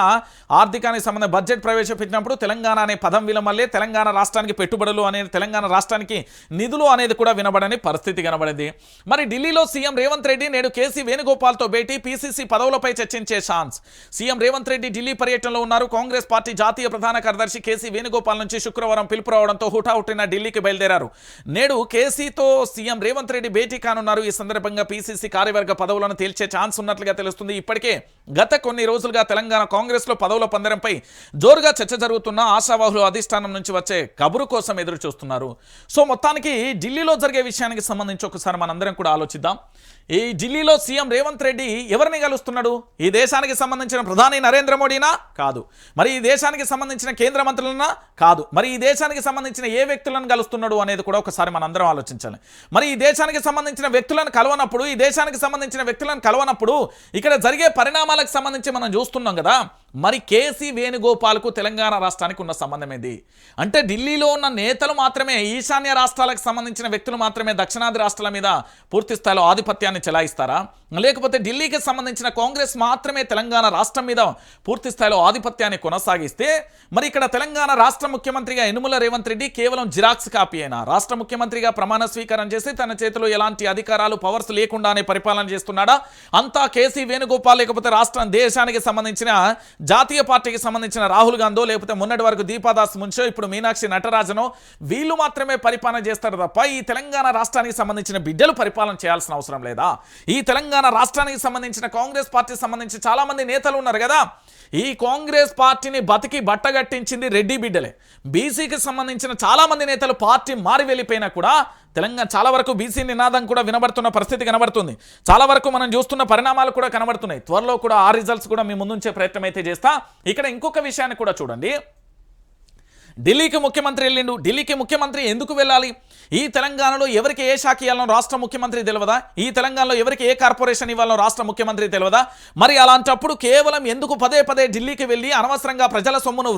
ఆర్థికానికి సంబంధించిన బడ్జెట్ ప్రవేశపెట్టినప్పుడు తెలంగాణ అనే పదం వినమల్లే, తెలంగాణ రాష్ట్రానికి పెట్టుబడులు అనేది, తెలంగాణ రాష్ట్రానికి నిధులు అనేది కూడా వినబడని పరిస్థితి కనబడింది. మరి ఢిల్లీలో సీఎం రేవంత్ రెడ్డి నేడు కేసీ వేణుగోపాల్తో భేటీ, పీసీసీ పదవులపై చర్చించే ఛాన్స్. సీఎం రేవంత్ రెడ్డి ఢిల్లీ పర్యటనలో ఉన్నారు. కాంగ్రెస్ పార్టీ జాతీయ ప్రధాన కార్యదర్శి కేసీ వేణుగోపాల్ నుంచి శుక్రవారం పిలుపు రావడంతో హుటాహుటిన ఢిల్లీకి బయలుదేరారు. నేడు కేసీతో సీఎం రేవంత్ రెడ్డి భేటీ కానున్నారు. ఈ సందర్భంగా పీసీసీ కార్యవర్గ పదవులను తేల్చే ఛాన్స్ ఉన్నట్లుగా తెలుస్తుంది. ఇప్పటికే గత కొన్ని రోజులుగా తెలంగాణ కాంగ్రెస్ లో పదవుల పందరంపై జోరుగా చర్చ జరుగుతున్న ఆశావాహులు అధిష్టానం నుంచి వచ్చే కబురు కోసం ఎదురు చూస్తున్నారు. సో మొత్తానికి ఢిల్లీలో జరిగే విషయానికి సంబంధించి ఒకసారి మనందరం కూడా ఆలోచిద్దాం. ఈ ఢిల్లీలో సీఎం రేవంత్ రెడ్డి ఎవరిని కలుస్తున్నాడు? ఈ దేశానికి సంబంధించిన ప్రధాని నరేంద్ర మోడీనా? కాదు. మరి ఈ దేశానికి సంబంధించిన కేంద్ర మంత్రులనా? కాదు. మరి ఈ దేశానికి సంబంధించిన ఏ వ్యక్తులను కలుస్తున్నాడు అనేది కూడా ఒకసారి మనందరం ఆలోచించాలి. మరి ఈ దేశానికి సంబంధించిన వ్యక్తులను కలవనప్పుడు ఇక్కడ జరిగే పరిణామాలకు సంబంధించి మనం చూస్తున్నాం కదా. మరి కేసీ వేణుగోపాల్కు తెలంగాణ రాష్ట్రానికి ఉన్న సంబంధం ఏంది అంటే, ఢిల్లీలో ఉన్న నేతలు మాత్రమే, ఈశాన్య రాష్ట్రాలకు సంబంధించిన వ్యక్తులు మాత్రమే దక్షిణాది రాష్ట్రాల మీద పూర్తి స్థాయిలో ఆధిపత్యాన్ని చెలాయిస్తారా? లేకపోతే ఢిల్లీకి సంబంధించిన కాంగ్రెస్ మాత్రమే తెలంగాణ రాష్ట్రం మీద పూర్తి స్థాయిలో ఆధిపత్యాన్ని కొనసాగిస్తే, మరి ఇక్కడ తెలంగాణ రాష్ట్ర ముఖ్యమంత్రిగా యనుమల రేవంత్ రెడ్డి కేవలం జిరాక్స్ కాపీ అయినా, రాష్ట్ర ముఖ్యమంత్రిగా ప్రమాణ స్వీకారం చేసి తన చేతిలో ఎలాంటి అధికారాలు పవర్స్ లేకుండానే పరిపాలన చేస్తున్నాడా? అంతా కేసీ వేణుగోపాల్, లేకపోతే దేశానికి సంబంధించిన జాతీయ పార్టీకి సంబంధించిన రాహుల్ గాంధీ, లేకపోతే మొన్నటి వరకు దీపాదాస్ మున్షో, ఇప్పుడు మీనాక్షి నటరాజనో, వీళ్ళు మాత్రమే పరిపాలన చేస్తారు తప్ప ఈ తెలంగాణ రాష్ట్రానికి సంబంధించిన బిడ్డలు పరిపాలన చేయాల్సిన అవసరం లేదా? ఈ తెలంగాణ రాష్ట్రానికి సంబంధించిన కాంగ్రెస్ పార్టీకి సంబంధించి చాలా మంది నేతలు ఉన్నారు కదా. ఈ కాంగ్రెస్ పార్టీని బతికి బట్టగట్టించింది రెడ్డి బిడ్డలే. బీసీకి సంబంధించిన చాలా మంది నేతలు పార్టీ మారి వెళ్ళిపోయినా కూడా తెలంగాణ చాలా వరకు బీసీ నినాదం కూడా వినబడుతున్న పరిస్థితి కనబడుతుంది. చాలా వరకు మనం చూస్తున్న పరిణామాలు కూడా కనబడుతున్నాయి. త్వరలో కూడా ఆ రిజల్ట్స్ కూడా మీ ముందుంచే ప్రయత్నం అయితే చేస్తా. ఇక్కడ ఇంకొక విషయాన్ని కూడా చూడండి. ఢిల్లీకి ముఖ్యమంత్రి వెళ్ళిండు. ఢిల్లీకి ముఖ్యమంత్రి ఎందుకు వెళ్ళాలి? ఈ తెలంగాణలో ఎవరికి ఏ శాఖ ఇవ్వాలో రాష్ట్ర ముఖ్యమంత్రి తెలియదా? ఈ తెలంగాణలో ఎవరికి ఏ కార్పొరేషన్ ఇవ్వాలో రాష్ట్ర ముఖ్యమంత్రి తెలియదా? మరి అలాంటప్పుడు కేవలం ఎందుకు పదే పదే ఢిల్లీకి వెళ్ళి అనవసరంగా ప్రజల సొమ్మును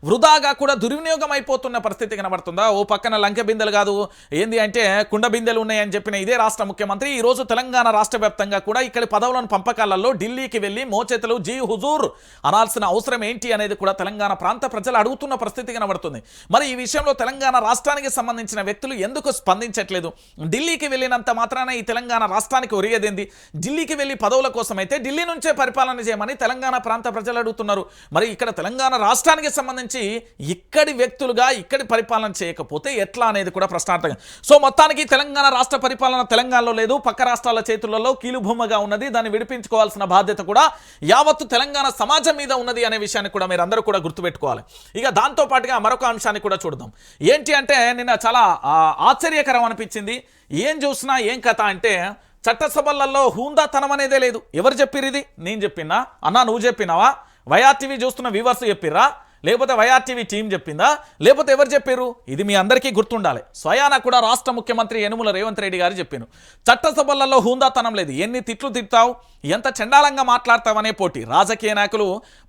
వృధాగా కూడా దుర్వినియోగం అయిపోతున్న పరిస్థితి కనబడుతుందా? ఓ పక్కన లంకె బిందెలు కాదు ఏంది అంటే కుండ బిందెలు ఉన్నాయని చెప్పిన ఇదే రాష్ట్ర ముఖ్యమంత్రి ఈరోజు తెలంగాణ రాష్ట్ర వ్యాప్తంగా కూడా ఇక్కడి పదవులను పంపకాలలో ఢిల్లీకి వెళ్ళి మోచేతులు జీ హుజూర్ అనాల్సిన అవసరం ఏంటి అనేది కూడా తెలంగాణ ప్రాంత ప్రజలు అడుగుతున్న పరిస్థితి కనబడుతుంది. మరి ఈ విషయంలో తెలంగాణ రాష్ట్రానికి సంబంధించిన వ్యక్తులు ఎందుకు స్పందించట్లేదు? ఢిల్లీకి వెళ్ళినంత మాత్రాన ఈ తెలంగాణ రాష్ట్రానికి ఒరిగేదేంది? ఢిల్లీకి వెళ్ళి పదవుల కోసం అయితే ఢిల్లీ నుంచే పరిపాలన చేయమని తెలంగాణ ప్రాంత ప్రజలు అడుగుతున్నారు. మరి ఇక్కడ తెలంగాణ రాష్ట్రానికి సంబంధించి ఇక్కడి వ్యక్తులుగా ఇక్కడి పరిపాలన చేయకపోతే ఎట్లా అనేది కూడా ప్రశ్నార్థకం. సో మొత్తానికి తెలంగాణ రాష్ట్ర పరిపాలన తెలంగాణలో లేదు, పక్క రాష్ట్రాల చేతులలో కీలుభూమగా ఉన్నది. దాన్ని విడిపించుకోవాల్సిన బాధ్యత కూడా యావత్తు తెలంగాణ సమాజం మీద ఉన్నది అనే విషయాన్ని కూడా మీరు అందరూ కూడా గుర్తుపెట్టుకోవాలి. ఇక దాంతో పాటుగా మరొక అంశాన్ని కూడా చూద్దాం. ఏంటి అంటే నిన్న చాలా ఆశ్చర్యకరం అనిపించింది. ఏం చూసినా ఏం కథ అంటే చట్టసభలలో హూందాతనం అనేదే లేదు. ఎవరు చెప్పిర్రు ఇది? నేను చెప్పినా? అన్నా నువ్వు చెప్పినావా? వైఆర్టీవీ చూస్తున్న వ్యూవర్స్ చెప్పిర్రా? లేకపోతే వైఆర్టీవీ టీం చెప్పిందా? లేకపోతే ఎవరు చెప్పారు? ఇది మీ అందరికీ గుర్తుండాలి. స్వయాన కూడా రాష్ట్ర ముఖ్యమంత్రి యనుమల రేవంత్ రెడ్డి గారు చెప్పారు, చట్టసభలలో హూందాతనం లేదు. ఎన్ని తిట్లు తిడతావు, ఎంత చండాలంగా మాట్లాడతావనే పోటీ. రాజకీయ నాయకులు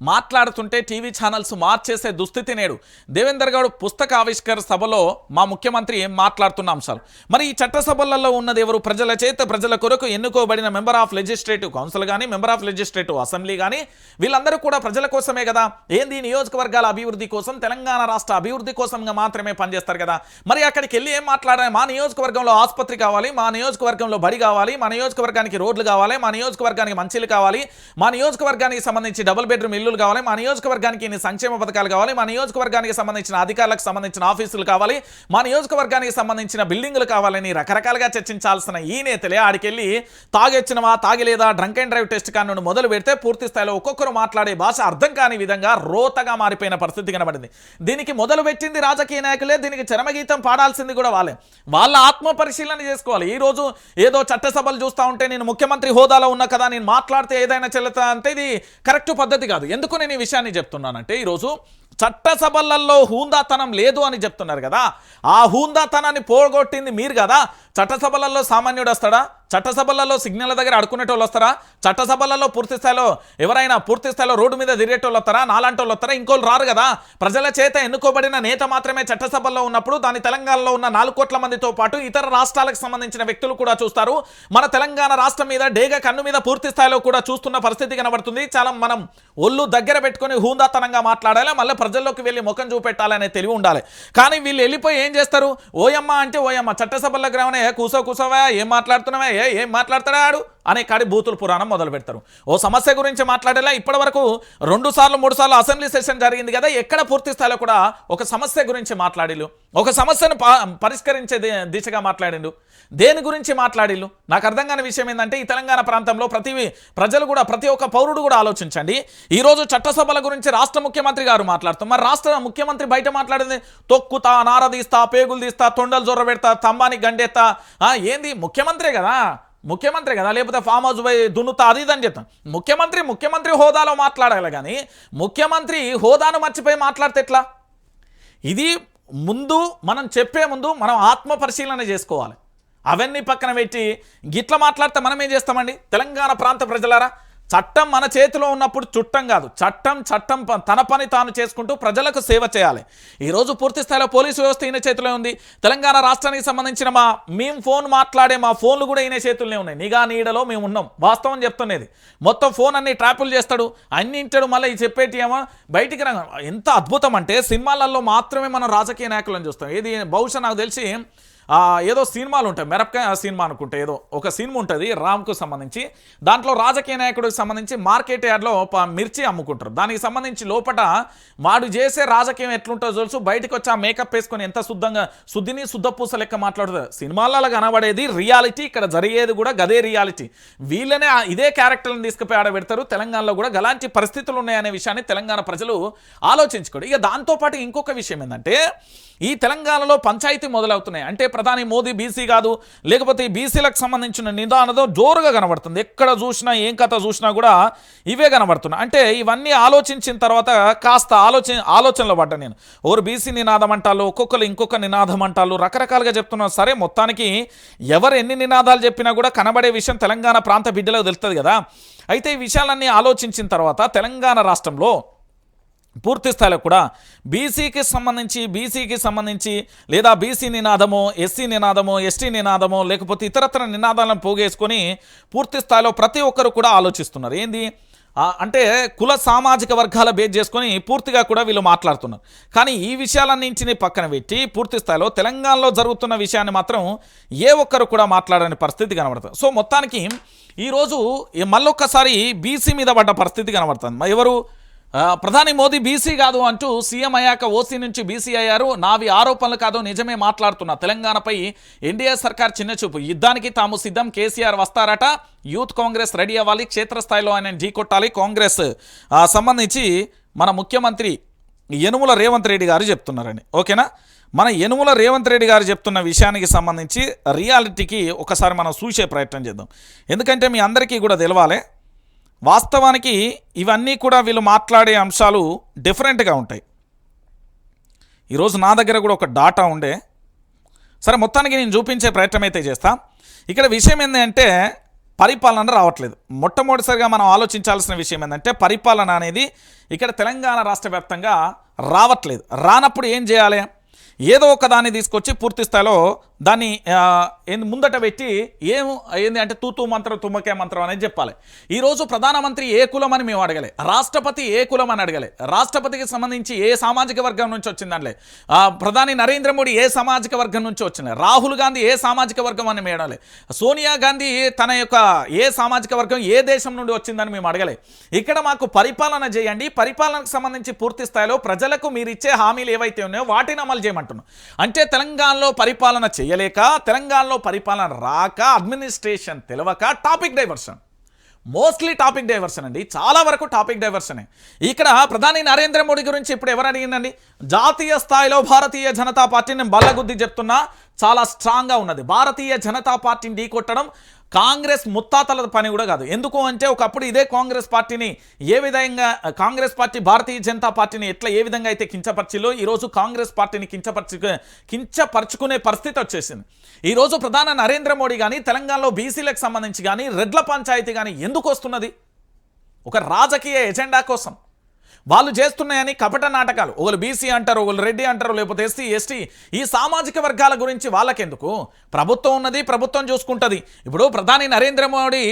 మాట్లాడుతుంటే టీవీ ఛానల్స్ మార్చేసే దుస్థితి నేడు. దేవేందర్ గౌడ్ పుస్తక ఆవిష్కరణ సభలో మా ముఖ్యమంత్రి మాట్లాడుతున్న అంశాలు. మరి ఈ చట్టసభలలో ఉన్నది ఎవరు? ప్రజల చేత ప్రజల కొరకు ఎన్నుకోబడిన మెంబర్ ఆఫ్ లెజిస్లేటివ్ కౌన్సిల్ కానీ మెంబర్ ఆఫ్ లెజిస్లేటివ్ అసెంబ్లీ కానీ వీళ్ళందరూ కూడా ప్రజల కోసమే కదా. ఏంది నియోజకవర్గాల అభివృద్ధి కోసం, తెలంగాణ రాష్ట్ర అభివృద్ధి కోసంగా మాత్రమే పనిచేస్తారు కదా. మరి అక్కడికి వెళ్ళి ఏం మాట్లాడాలి? మా నియోజకవర్గంలో ఆసుపత్రి కావాలి, మా నియోజకవర్గంలో బడి కావాలి, మా నియోజకవర్గానికి రోడ్లు కావాలి, మా నియోజకవర్గానికి మంచిలు కావాలి, మా నియోజకవర్గానికి సంబంధించి డబుల్ బెడ్రూమ్ ఇల్లులు కావాలి, మా నియోజకవర్గానికి ఇన్ని సంక్షేమ పథకాలు కావాలి, మా నియోజకవర్గానికి సంబంధించిన అధికారులకు సంబంధించిన ఆఫీసులు కావాలి, మా నియోజకవర్గానికి సంబంధించిన బిల్డింగులు కావాలని రకరకాలుగా చర్చించాల్సిన ఈ నేతలే ఆడికెళ్ళి తాగెచ్చినవా తాగిలేదా డ్రంక్ అండ్ డ్రైవ్ టెస్ట్ కాను మొదలు పెడితే పూర్తి స్థాయిలో ఒక్కొక్కరు మాట్లాడే భాష అర్థం కాని విధంగా రోతగా మారిపోయిన పరిస్థితి కనబడింది. దీనికి మొదలు పెట్టింది రాజకీయ నాయకులే, దీనికి చరమగీతం పాడాల్సింది కూడా వాళ్ళే. వాళ్ళ ఆత్మ పరిశీలన చేసుకోవాలి. ఈ రోజు ఏదో చట్టసభలు చూస్తూ ఉంటే నేను ముఖ్యమంత్రి హోదాలో ఉన్నా కదా, నేను మాట్లాడితే ఏదైనా చెల్లుతా అంటే ఇది కరెక్ట్ పద్ధతి కాదు. ఎందుకు నేను ఈ విషయాన్ని చెప్తున్నానంటే ఈరోజు చట్టసభలలో హూందాతనం లేదు అని చెప్తున్నారు కదా, ఆ హూందాతనాన్ని పోగొట్టింది మీరు కదా. చట్టసభలలో సామాన్యుడు వస్తాడా? చట్టసభలలో సిగ్నల్ దగ్గర అడుకునేటోళ్ళు వస్తారా? చట్టసభలలో పూర్తి స్థాయిలో ఎవరైనా పూర్తి స్థాయిలో రోడ్డు మీద తిరిగేటోళ్ళు వస్తారా? నాలాంటి వాళ్ళు వస్తారా? ఇంకోళ్ళు రారు కదా. ప్రజల చేత ఎన్నుకోబడిన నేత మాత్రమే చట్టసభల్లో ఉన్నప్పుడు దాని తెలంగాణలో ఉన్న 4 కోట్ల మందితో పాటు ఇతర రాష్ట్రాలకు సంబంధించిన వ్యక్తులు కూడా చూస్తారు. మన తెలంగాణ రాష్ట్రం మీద డేగ కన్ను మీద పూర్తి స్థాయిలో కూడా చూస్తున్న పరిస్థితి కనబడుతుంది. చాలా మనం ఒళ్ళు దగ్గర పెట్టుకుని హూందాతనంగా మాట్లాడాలి, మళ్ళీ ప్రజల్లోకి వెళ్ళి ముఖం చూపెట్టాలనే తెలివి ఉండాలి. కానీ వీళ్ళు వెళ్ళిపోయి ఏం చేస్తారు? ఓయమ్మ అంటే ఓయమ్మ, చట్టసభలకు రావనే కూసోవా, ఏం మాట్లాడుతున్నావా, ఏం మాట్లాడతాడు అనే కాడి బూతుల పురాణం మొదలు పెడతారు. ఓ సమస్య గురించి మాట్లాడేలా ఇప్పటి వరకు 2 సార్లు 3 సార్లు అసెంబ్లీ సెషన్ జరిగింది కదా, ఎక్కడ పూర్తి స్థాయిలో కూడా ఒక సమస్య గురించి మాట్లాడిల్లు, ఒక సమస్యను పరిష్కరించే దిశగా మాట్లాడిండు, దేని గురించి మాట్లాడిల్లు? నాకు అర్థం కాని విషయం ఏంటంటే ఈ తెలంగాణ ప్రాంతంలో ప్రజలు కూడా ప్రతి ఒక్క పౌరుడు కూడా ఆలోచించండి. ఈరోజు చట్టసభల గురించి రాష్ట్ర ముఖ్యమంత్రి గారు మాట్లాడుతాం, మరి రాష్ట్ర ముఖ్యమంత్రి బయట మాట్లాడింది తొక్కుతా, నారదీస్తా, పేగులు తీస్తా, తొండలు జొర్ర పెడతా, తంబానికి గండెత్తా. ఏంది? ముఖ్యమంత్రే కదా, లేకపోతే ఫామ్ హౌస్ పోయి దున్నుతా అది ఇదని చెప్తాం. ముఖ్యమంత్రి హోదాలో మాట్లాడాలి కానీ ముఖ్యమంత్రి హోదాను మర్చిపోయి మాట్లాడితే ఎట్లా? ఇది ముందు మనం చెప్పే ముందు మనం ఆత్మ పరిశీలన చేసుకోవాలి. అవన్నీ పక్కన పెట్టి గిట్ల మాట్లాడితే మనం ఏం చేస్తామండి? తెలంగాణ ప్రాంత ప్రజలారా, చట్టం మన చేతిలో ఉన్నప్పుడు చుట్టం కాదు, చట్టం తన పని తాను చేసుకుంటూ ప్రజలకు సేవ చేయాలి. ఈరోజు పూర్తి స్థాయిలో పోలీసు వ్యవస్థ ఈయన చేతిలో ఉంది. తెలంగాణ రాష్ట్రానికి సంబంధించిన మేము ఫోన్ మాట్లాడే మా ఫోన్లు కూడా ఈయన చేతుల్లోనే ఉన్నాయి. నిఘా నీడలో మేము ఉన్నాం. వాస్తవం చెప్తున్నది. మొత్తం ఫోన్ అన్ని ట్రాపులు చేస్తాడు, అన్ని ఇంటాడు, మళ్ళీ చెప్పేటి ఏమో బయటికి రా. ఎంత అద్భుతం అంటే సినిమాలలో మాత్రమే మనం రాజకీయ నాయకులను చూస్తాం. ఏది బహుశా నాకు తెలిసి ఏదో సినిమాలు ఉంటాయి, మిరపకాయ సినిమా అనుకుంటే ఏదో ఒక సినిమా ఉంటుంది రామ్కు సంబంధించి. దాంట్లో రాజకీయ నాయకుడికి సంబంధించి మార్కెట్ యార్డ్లో మిర్చి అమ్ముకుంటారు. దానికి సంబంధించి లోపల వాడు చేసే రాజకీయం ఎట్లుంటుందో తెలుసు. బయటకు వచ్చి ఆ మేకప్ వేసుకొని ఎంత శుద్ధపూస లెక్క మాట్లాడుతుంది. సినిమాలలో కనబడేది రియాలిటీ, ఇక్కడ జరిగేది కూడా గదే రియాలిటీ. వీళ్ళనే ఇదే క్యారెక్టర్లను తీసుకుపోయి ఆడబెడతారు. తెలంగాణలో కూడా అలాంటి పరిస్థితులు ఉన్నాయనే విషయాన్ని తెలంగాణ ప్రజలు ఆలోచించుకోండి. ఇక దాంతోపాటు ఇంకొక విషయం ఏంటంటే ఈ తెలంగాణలో పంచాయతీ మొదలవుతున్నాయి అంటే ప్రధాని మోదీ బీసీ కాదు, లేకపోతే ఈ బీసీలకు సంబంధించిన నిదానదో జోరుగా కనబడుతుంది. ఎక్కడ చూసినా ఏం కథ చూసినా కూడా ఇవే కనబడుతున్నాయి. అంటే ఇవన్నీ ఆలోచించిన తర్వాత కాస్త ఆలోచనలో పడ్డా నేను. ఒకరు బీసీ నినాదం అంటారు, ఒక్కొక్కరు ఇంకొక నినాదం అంటారు, రకరకాలుగా చెప్తున్నారు. సరే, మొత్తానికి ఎవరు ఎన్ని నినాదాలు చెప్పినా కూడా కనబడే విషయం తెలంగాణ ప్రాంత బిడ్డలకు తెలుస్తుంది కదా. అయితే ఈ విషయాలన్నీ ఆలోచించిన తర్వాత తెలంగాణ రాష్ట్రంలో పూర్తి స్థాయిలో కూడా బీసీకి సంబంధించి లేదా బీసీ నినాదమో, ఎస్సీ నినాదమో, ఎస్టీ నినాదమో, లేకపోతే ఇతరత్ర నినాదాలను పోగేసుకొని పూర్తి స్థాయిలో ప్రతి ఒక్కరు కూడా ఆలోచిస్తున్నారు. ఏంది అంటే కుల సామాజిక వర్గాల బేస్ చేసుకొని పూర్తిగా కూడా వీళ్ళు మాట్లాడుతున్నారు. కానీ ఈ విషయాలన్నింటినీ పక్కన పెట్టి పూర్తి స్థాయిలో తెలంగాణలో జరుగుతున్న విషయాన్ని మాత్రం ఏ ఒక్కరు కూడా మాట్లాడని పరిస్థితి కనబడుతుంది. సో మొత్తానికి ఈరోజు మళ్ళొక్కసారి బీసీ మీద పడ్డ పరిస్థితి కనబడుతుంది. ఎవరు ప్రధాని మోదీ బీసీ కాదు అంటూ సీఎం అయ్యాక ఓసీ నుంచి బీసీ అయ్యారు. నావి ఆరోపణలు కాదో నిజమే మాట్లాడుతున్నా. తెలంగాణపై ఎన్డీఏ సర్కార్ చిన్నచూపు, యుద్ధానికి తాము సిద్ధం, కేసీఆర్ వస్తారట, యూత్ కాంగ్రెస్ రెడీ అవ్వాలి, క్షేత్రస్థాయిలో ఆయన ఢీకొట్టాలి. కాంగ్రెస్ సంబంధించి మన ముఖ్యమంత్రి యనుమల రేవంత్ రెడ్డి గారు చెప్తున్నారని. ఓకేనా, మన యనుమల రేవంత్ రెడ్డి గారు చెప్తున్న విషయానికి సంబంధించి రియాలిటీకి ఒకసారి మనం చూసే ప్రయత్నం చేద్దాం. ఎందుకంటే మీ అందరికీ కూడా తెలవాలి, వాస్తవానికి ఇవన్నీ కూడా వీళ్ళు మాట్లాడే అంశాలు డిఫరెంట్గా ఉంటాయి. ఈరోజు నా దగ్గర కూడా ఒక డాటా ఉండే, సరే మొత్తానికి నేను చూపించే ప్రయత్నం అయితే చేస్తా. ఇక్కడ విషయం ఏంటంటే పరిపాలన రావట్లేదు. మొట్టమొదటిసారిగా మనం ఆలోచించాల్సిన విషయం ఏంటంటే పరిపాలన అనేది ఇక్కడ తెలంగాణ రాష్ట్ర వ్యాప్తంగా రావట్లేదు. రానప్పుడు ఏం చేయాలి? ఏదో ఒక దాన్ని తీసుకొచ్చి పూర్తి స్థాయిలో దాన్ని ముందట పెట్టి ఏంది అంటే తూతూ మంత్రం తుమ్మకే మంత్రం అనేది చెప్పాలి. ఈరోజు ప్రధానమంత్రి ఏ కులం అని మేము అడగలే, రాష్ట్రపతి ఏ కులం అని అడగలే, రాష్ట్రపతికి సంబంధించి ఏ సామాజిక వర్గం నుంచి వచ్చిందంటే ప్రధాని నరేంద్ర మోడీ ఏ సామాజిక వర్గం నుంచి వచ్చింది, రాహుల్ గాంధీ ఏ సామాజిక వర్గం అని మేము అడగలే, సోనియా గాంధీ తన యొక్క ఏ సామాజిక వర్గం ఏ దేశం నుండి వచ్చిందని మేము అడగలే. ఇక్కడ మాకు పరిపాలన చేయండి, పరిపాలనకు సంబంధించి పూర్తి స్థాయిలో ప్రజలకు మీరు ఇచ్చే హామీలు ఏవైతే ఉన్నాయో వాటిని అమలు చేయమంటున్నాం. అంటే తెలంగాణలో పరిపాలన చేయలేక, తెలంగాణలో పరిపాలన రాక, అడ్మినిస్ట్రేషన్ తెలవక topic diversion, mostly topic diversion అండి. చాలా వరకు టాపిక్ డైవర్షనే. ఇక్కడ ప్రధాని నరేంద్ర మోడీ గురించి ఇప్పుడు ఎవరు అడిగిందండి? జాతీయ స్థాయిలో భారతీయ జనతా పార్టీని బల్లగుద్ది చెప్తున్నా చాలా స్ట్రాంగ్గా ఉన్నది. భారతీయ జనతా పార్టీని ఢీకొట్టడం కాంగ్రెస్ ముత్తాతల పని కూడా కాదు. ఎందుకు అంటే ఒకప్పుడు ఇదే కాంగ్రెస్ పార్టీని ఏ విధంగా కాంగ్రెస్ పార్టీ భారతీయ జనతా పార్టీని ఏ విధంగా అయితే కించపరిచిలో ఈరోజు కాంగ్రెస్ పార్టీని కించపరుచుకునే పరిస్థితి వచ్చేసింది. ఈరోజు ప్రధాని నరేంద్ర మోడీ కానీ తెలంగాణలో బీసీలకు సంబంధించి కానీ రెడ్ల పంచాయతీ కానీ ఎందుకు వస్తున్నది? ఒక రాజకీయ ఎజెండా కోసం వాళ్ళు చేస్తున్నాయని కపట నాటకాలు. ఒకరు బీసీ అంటారు, ఒకరు రెడ్డి అంటారు, లేకపోతే ఎస్సీ ఎస్టీ, ఈ సామాజిక వర్గాల గురించి వాళ్ళకెందుకు? ప్రభుత్వం ఉన్నది, ప్రభుత్వం చూసుకుంటుంది. ఇప్పుడు ప్రధాని నరేంద్ర మోడీ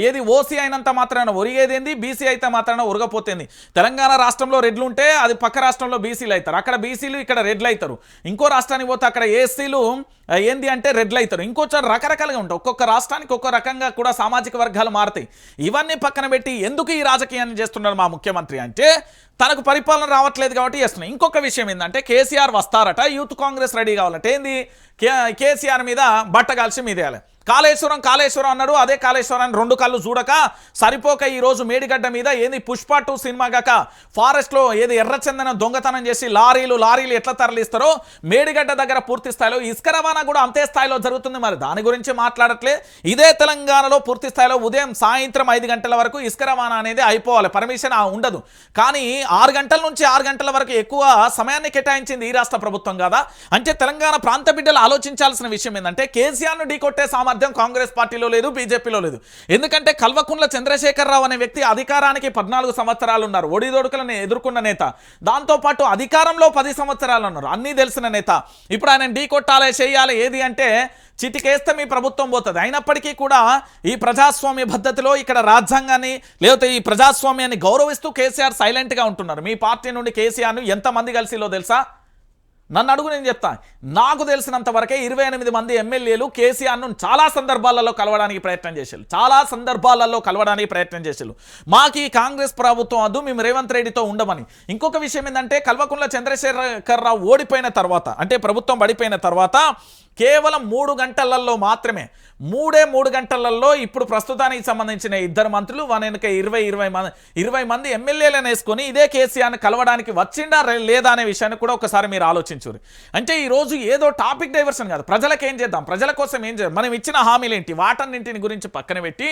ఏది ఓసీ అయినంత మాత్రాన ఒరిగేదేంది, బీసీ అయితే మాత్రాన ఒరగపోతుంది. తెలంగాణ రాష్ట్రంలో రెడ్లు ఉంటే అది పక్క రాష్ట్రంలో బీసీలు అవుతారు, అక్కడ బీసీలు ఇక్కడ రెడ్లు అవుతారు. ఇంకో రాష్ట్రానికి పోతే అక్కడ ఎస్సీలు ఏంది అంటే రెడ్లు అవుతారు. ఇంకొంచెం రకరకాలుగా ఉంటాయి. ఒక్కొక్క రాష్ట్రానికి ఒక్కొక్క రకంగా కూడా సామాజిక వర్గాలు మారుతాయి. ఇవన్నీ పక్కన పెట్టి ఎందుకు ఈ రాజకీయాన్ని చేస్తున్నారు మా ముఖ్యమంత్రి అంటే తనకు పరిపాలన రావట్లేదు కాబట్టి చేస్తున్నాయి. ఇంకొక విషయం ఏంటంటే కేసీఆర్ వస్తారట, యూత్ కాంగ్రెస్ రెడీ కావాలంటే ఏంది? కేసీఆర్ మీద బట్ట కాల్చి మీదేయాలి. కాళేశ్వరం అన్నాడు, అదే కాళేశ్వరాన్ని రెండు కళ్ళు చూడక సరిపోక ఈరోజు మేడిగడ్డ మీద ఏంది పుష్ప 2 సినిమా కాక ఫారెస్ట్లో ఏది ఎర్రచందనం దొంగతనం చేసి లారీలు ఎట్లా తరలిస్తారో మేడిగడ్డ దగ్గర పూర్తి స్థాయిలో ఇసుక రవాణా కూడా అంతే స్థాయిలో జరుగుతుంది. మరి దాని గురించి మాట్లాడట్లే. ఇదే తెలంగాణలో పూర్తి స్థాయిలో ఉదయం సాయంత్రం 5 గంటల వరకు ఇసుక రవాణా అనేది అయిపోవాలి, పర్మిషన్ ఉండదు. కానీ 6 గంటల నుంచి 6 గంటల వరకు ఎక్కువ సమయాన్ని కేటాయించింది ఈ రాష్ట్ర ప్రభుత్వం కదా. అంటే తెలంగాణ ప్రాంత బిడ్డలు ఆలోచించాల్సిన విషయం ఏంటంటే కేసీఆర్ను ఢీకొట్టే సామర్థ్యం కాంగ్రెస్ పార్టీలో లేదు, బీజేపీలో లేదు. ఎందుకంటే కల్వకుంట్ల చంద్రశేఖరరావు అనే వ్యక్తి అధికారానికి 14 సంవత్సరాలు ఉన్నారు, ఒడిదొడుకులను ఎదుర్కొన్న నేత. దాంతోపాటు అధికారంలో 10 సంవత్సరాలు ఉన్నారు, అన్నీ తెలిసిన నేత. ఇప్పుడు ఆయన ఢీకొట్టాలి, చేయాలి ఏది అంటే చిటికేస్తే మీ ప్రభుత్వం పోతుంది. అయినప్పటికీ కూడా ఈ ప్రజాస్వామ్య పద్ధతిలో ఇక్కడ రాజ్యాంగాన్ని లేకపోతే ఈ ప్రజాస్వామ్యాన్ని గౌరవిస్తూ కేసీఆర్ సైలెంట్గా ఉంటున్నారు. మీ పార్టీ నుండి కేసీఆర్ను ఎంతమంది కలిసిలో తెలుసా? నన్ను అడుగు, నేను చెప్తా. నాకు తెలిసినంత వరకే 28 మంది ఎమ్మెల్యేలు కేసీఆర్ను చాలా సందర్భాలలో కలవడానికి ప్రయత్నం చేశారు. మాకు ఈ కాంగ్రెస్ ప్రభుత్వం వద్దు, మేము రేవంత్ రెడ్డితో ఉండమని. ఇంకొక విషయం ఏంటంటే కల్వకుంట్ల చంద్రశేఖరరావు ఓడిపోయిన తర్వాత అంటే ప్రభుత్వం పడిపోయిన తర్వాత కేవలం 3 గంటలలో మాత్రమే 3 గంటలలో ఇప్పుడు ప్రస్తుతానికి సంబంధించిన 2 మంత్రులు వెనక 20 మంది ఎమ్మెల్యేలను వేసుకొని ఇదే కేసీఆర్ని కలవడానికి వచ్చిండా లేదా అనే విషయాన్ని కూడా ఒకసారి మీరు ఆలోచించురు. అంటే ఈరోజు ఏదో టాపిక్ డైవర్షన్ కాదు, ప్రజలకు ఏం చేద్దాం, ప్రజల కోసం ఏం చేద్దాం, మనం ఇచ్చిన హామీలు ఏంటి, వాటన్నింటిని గురించి పక్కన పెట్టి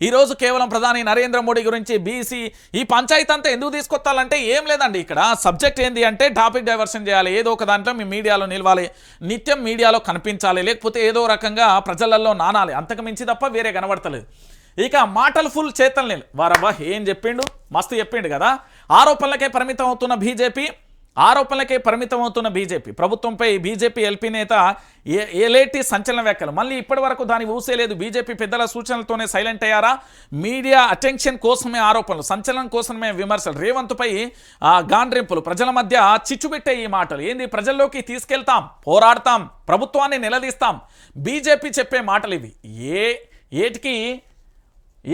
ఈరోజు కేవలం ప్రధాని నరేంద్ర మోడీ గురించి బీసీ ఈ పంచాయతీ అంతా ఎందుకు తీసుకొస్తాలంటే ఏం లేదండి. ఇక్కడ సబ్జెక్ట్ ఏంది అంటే టాపిక్ డైవర్షన్ చేయాలి, ఏదో ఒక దాంట్లో మీ మీడియాలో నిలవాలి, నిత్యం మీడియాలో కనిపించాలి, లేకపోతే ఏదో రకంగా ప్రజలలో నానాలి, అంతకు మించి తప్ప వేరే కనబడతలేదు. ఇక మాటలు ఫుల్ చేతలు నీళ్ళు వారబ్బా ఏం చెప్పిండు, మస్తు చెప్పిండు కదా. ఆరోపణలకే పరిమితం అవుతున్న బీజేపీ ప్రభుత్వంపై బీజేపీ ఎల్పీ నేత ఏలేటి సంచలన వ్యాఖ్యలు. మళ్ళీ ఇప్పటి వరకు దాని ఊసేలేదు, బీజేపీ పెద్దల సూచనలతోనే సైలెంట్ అయ్యారా, మీడియా అటెన్షన్ కోసమే ఆరోపణలు, సంచలనం కోసమే విమర్శలు, రేవంత్పై గాండ్రింపులు, ప్రజల మధ్య చిచ్చుబెట్టే ఈ మాటలు ఏంది, ప్రజల్లోకి తీసుకెళ్తాం, పోరాడతాం, ప్రభుత్వాన్ని నిలదీస్తాం, బీజేపీ చెప్పే మాటలు ఇవి. ఏటికి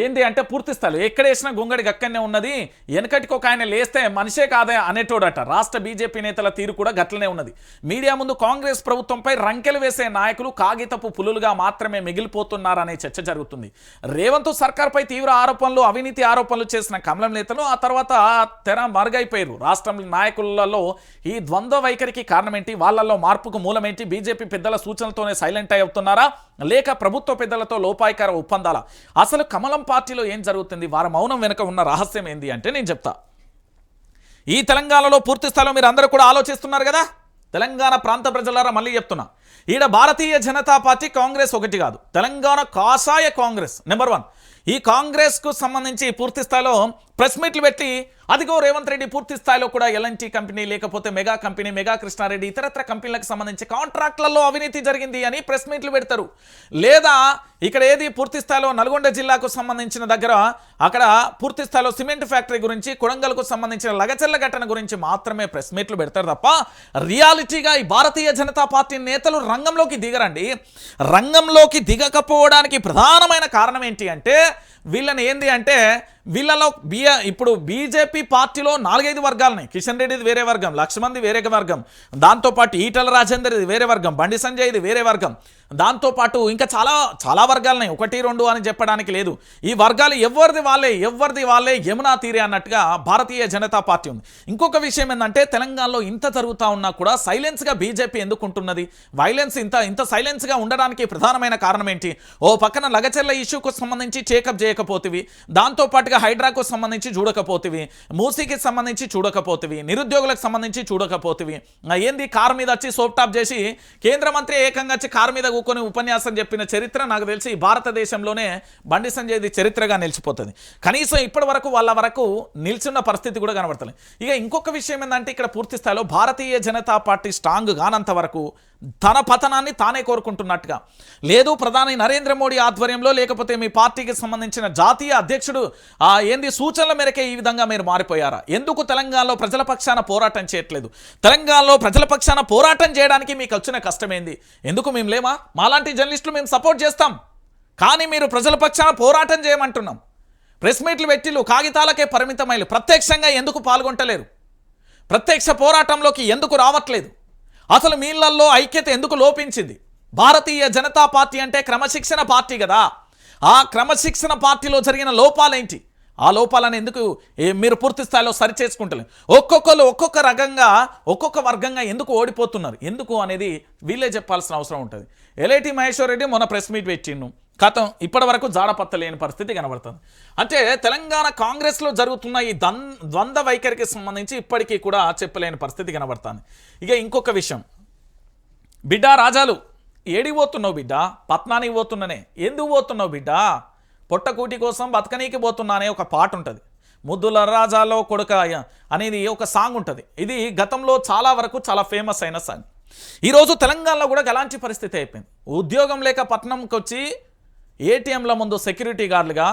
ఏంది అంటే పూర్తి స్థాయిలో ఎక్కడేసినా గొంగడి గక్కనే ఉన్నది, వెనకటికి ఒక ఆయన లేస్తే మనిషే కాదే అనేటోడట. రాష్ట్ర బీజేపీ నేతల తీరు కూడా గట్లనే ఉన్నది. మీడియా ముందు కాంగ్రెస్ ప్రభుత్వంపై రంకెలు వేసే నాయకులు కాగితపు పులులుగా మాత్రమే మిగిలిపోతున్నారనే చర్చ జరుగుతుంది. రేవంత్ సర్కార్పై తీవ్ర ఆరోపణలు, అవినీతి ఆరోపణలు చేసిన కమలం నేతలు ఆ తర్వాత తెర మరుగైపోయారు. రాష్ట్రం నాయకులలో ఈ ద్వంద్వ వైఖరికి కారణమేంటి, వాళ్ళల్లో మార్పుకు మూలమేంటి, బీజేపీ పెద్దల సూచనలతోనే సైలెంట్ అవుతున్నారా లేక ప్రభుత్వ పెద్దలతో లోపాయికార ఒప్పందాల, అసలు కమలం పార్టీలో ఏం జరుగుతుంది, వారి మౌనం వెనుక ఉన్న రహస్యం ఏంది అంటే నేను చెప్తా. ఈ తెలంగాణలో పూర్తి స్థాయిలో మీరు అందరూ కూడా ఆలోచిస్తున్నారు కదా. తెలంగాణ ప్రాంత ప్రజలారా మళ్ళీ చెప్తున్నా, ఈడ భారతీయ జనతా పార్టీ కాంగ్రెస్ ఒకటి కాదు, తెలంగాణ కాషాయ కాంగ్రెస్ నెంబర్ 1. ఈ కాంగ్రెస్కు సంబంధించి పూర్తి స్థాయిలో ప్రెస్ మీట్లు పెట్టి అదిగో రేవంత్ రెడ్డి పూర్తి స్థాయిలో కూడా ఎల్ఎన్టీ కంపెనీ లేకపోతే మెగా కంపెనీ, మెగా కృష్ణారెడ్డి ఇతరత్ర కంపెనీలకు సంబంధించి కాంట్రాక్ట్లలో అవినీతి జరిగింది అని ప్రెస్ మీట్లు పెడతారు. లేదా ఇక్కడ ఏది పూర్తి స్థాయిలో నల్గొండ జిల్లాకు సంబంధించిన దగ్గర అక్కడ పూర్తి స్థాయిలో సిమెంట్ ఫ్యాక్టరీ గురించి, కొడంగల్కు సంబంధించిన లగచెల్ల ఘటన గురించి మాత్రమే ప్రెస్ మీట్లు పెడతారు తప్ప రియాలిటీగా ఈ భారతీయ జనతా పార్టీ నేతలు రంగంలోకి దిగరండి. రంగంలోకి దిగకపోవడానికి ప్రధానమైన కారణం ఏంటి అంటే వీళ్ళని ఏంది అంటే వీళ్ళలో ఇప్పుడు బీజేపీ పార్టీలో 4-5 వర్గాలున్నాయి. కిషన్ రెడ్డిది వేరే వర్గం, లక్ష్మణ్ది వేరే వర్గం, దాంతోపాటు ఈటల రాజేందర్ ఇది వేరే వర్గం, బండి సంజయ్ ఇది వేరే వర్గం, దాంతోపాటు ఇంకా చాలా వర్గాలున్నాయి, 1-2 అని చెప్పడానికి లేదు. ఈ వర్గాలు ఎవరిది వాళ్ళే యమునా తీరే అన్నట్టుగా భారతీయ జనతా పార్టీ ఉంది. ఇంకొక విషయం ఏంటంటే తెలంగాణలో ఇంత జరుగుతూ ఉన్నా కూడా సైలెన్స్గా బీజేపీ ఎందుకుంటున్నది, వైలెన్స్ ఇంత సైలెన్స్గా ఉండడానికి ప్రధానమైన కారణం ఏంటి? ఓ పక్కన లగచెల్ల ఇష్యూకు సంబంధించి చేకప్ చేయకపోతేవి, దాంతోపాటుగా హైడ్రాకు సంబంధించి చూడకపోతేవి, మూసీకి సంబంధించి చూడకపోతేవి, నిరుద్యోగులకు సంబంధించి చూడకపోతేవి, ఏంది కారు మీద వచ్చి సోప్ టాప్ చేసి కేంద్ర మంత్రి ఏకంగా వచ్చి కారు మీద కూర్చొని ఉపన్యాసం చెప్పిన చరిత్ర నాకు తెలిసి భారతదేశంలోనే బండి సంజయ్ది చరిత్రగా నిలిచిపోతుంది. కనీసం ఇప్పటి వరకు నిల్చున్న పరిస్థితి కూడా కనబడుతుంది. ఇక ఇంకొక విషయం ఏంటంటే ఇక్కడ పూర్తి స్థాయిలో భారతీయ జనతా పార్టీ స్ట్రాంగ్ కానంత వరకు తన పతనాన్ని తానే కోరుకుంటున్నట్టుగా లేదు. ప్రధాని నరేంద్ర మోడీ ఆధ్వర్యంలో లేకపోతే మీ పార్టీకి సంబంధించిన జాతీయ అధ్యక్షుడు ఏంది సూచనల మేరకే ఈ విధంగా మీరు మారిపోయారా? ఎందుకు తెలంగాణలో ప్రజల పక్షాన పోరాటం చేయట్లేదు? తెలంగాణలో ప్రజల పక్షాన పోరాటం చేయడానికి మీకు వచ్చిన కష్టమేంది? ఎందుకు మేము లేమా? మాలాంటి జర్నలిస్టులు మేము సపోర్ట్ చేస్తాం, కానీ మీరు ప్రజల పక్షాన పోరాటం చేయమంటున్నాం. ప్రెస్ మీట్లు పెట్టిలు కాగితాలకే పరిమితమైలు, ప్రత్యక్షంగా ఎందుకు పాల్గొంటలేరు? ప్రత్యక్ష పోరాటంలోకి ఎందుకు రావట్లేదు? అసలు మీళ్ళల్లో ఐక్యత ఎందుకు లోపించింది? భారతీయ జనతా పార్టీ అంటే క్రమశిక్షణ పార్టీ కదా. ఆ క్రమశిక్షణ పార్టీలో జరిగిన లోపాలేంటి? ఆ లోపాలను ఎందుకు మీరు పూర్తి స్థాయిలో సరిచేసుకుంటలేదు? ఒక్కొక్క రకంగా ఒక్కొక్క వర్గంగా ఎందుకు ఓడిపోతున్నారు, ఎందుకు అనేది వీళ్ళే చెప్పాల్సిన అవసరం ఉంటుంది. ఎల్ఐటి మహేశ్వర్ రెడ్డి మొన్న ప్రెస్ మీట్ పెట్టిండు, కథం ఇప్పటి వరకు జాడపత్తలేని పరిస్థితి కనబడుతుంది. అంటే తెలంగాణ కాంగ్రెస్లో జరుగుతున్న ఈ ద్వంద్వ వైఖరికి సంబంధించి ఇప్పటికీ కూడా చెప్పలేని పరిస్థితి కనబడుతుంది. ఇక ఇంకొక విషయం, బిడ్డ రాజాలు ఏడికి పోతున్నావు బిడ్డ? పట్నానికి పోతున్నానే. ఎందుకు పోతున్నావు బిడ్డ? పొట్టకూటి కోసం బతకనీకి పోతున్నానే ఒక పాట ఉంటుంది, ముద్దుల రాజాలో కొడుక అనేది ఒక సాంగ్ ఉంటుంది. ఇది గతంలో చాలా ఫేమస్ అయిన సాంగ్. ఈరోజు తెలంగాణలో కూడా అలాంటి పరిస్థితి అయిపోయింది. ఉద్యోగం లేక పట్టణంకి వచ్చి ఏటీఎంల ముందు సెక్యూరిటీ గార్డులుగా,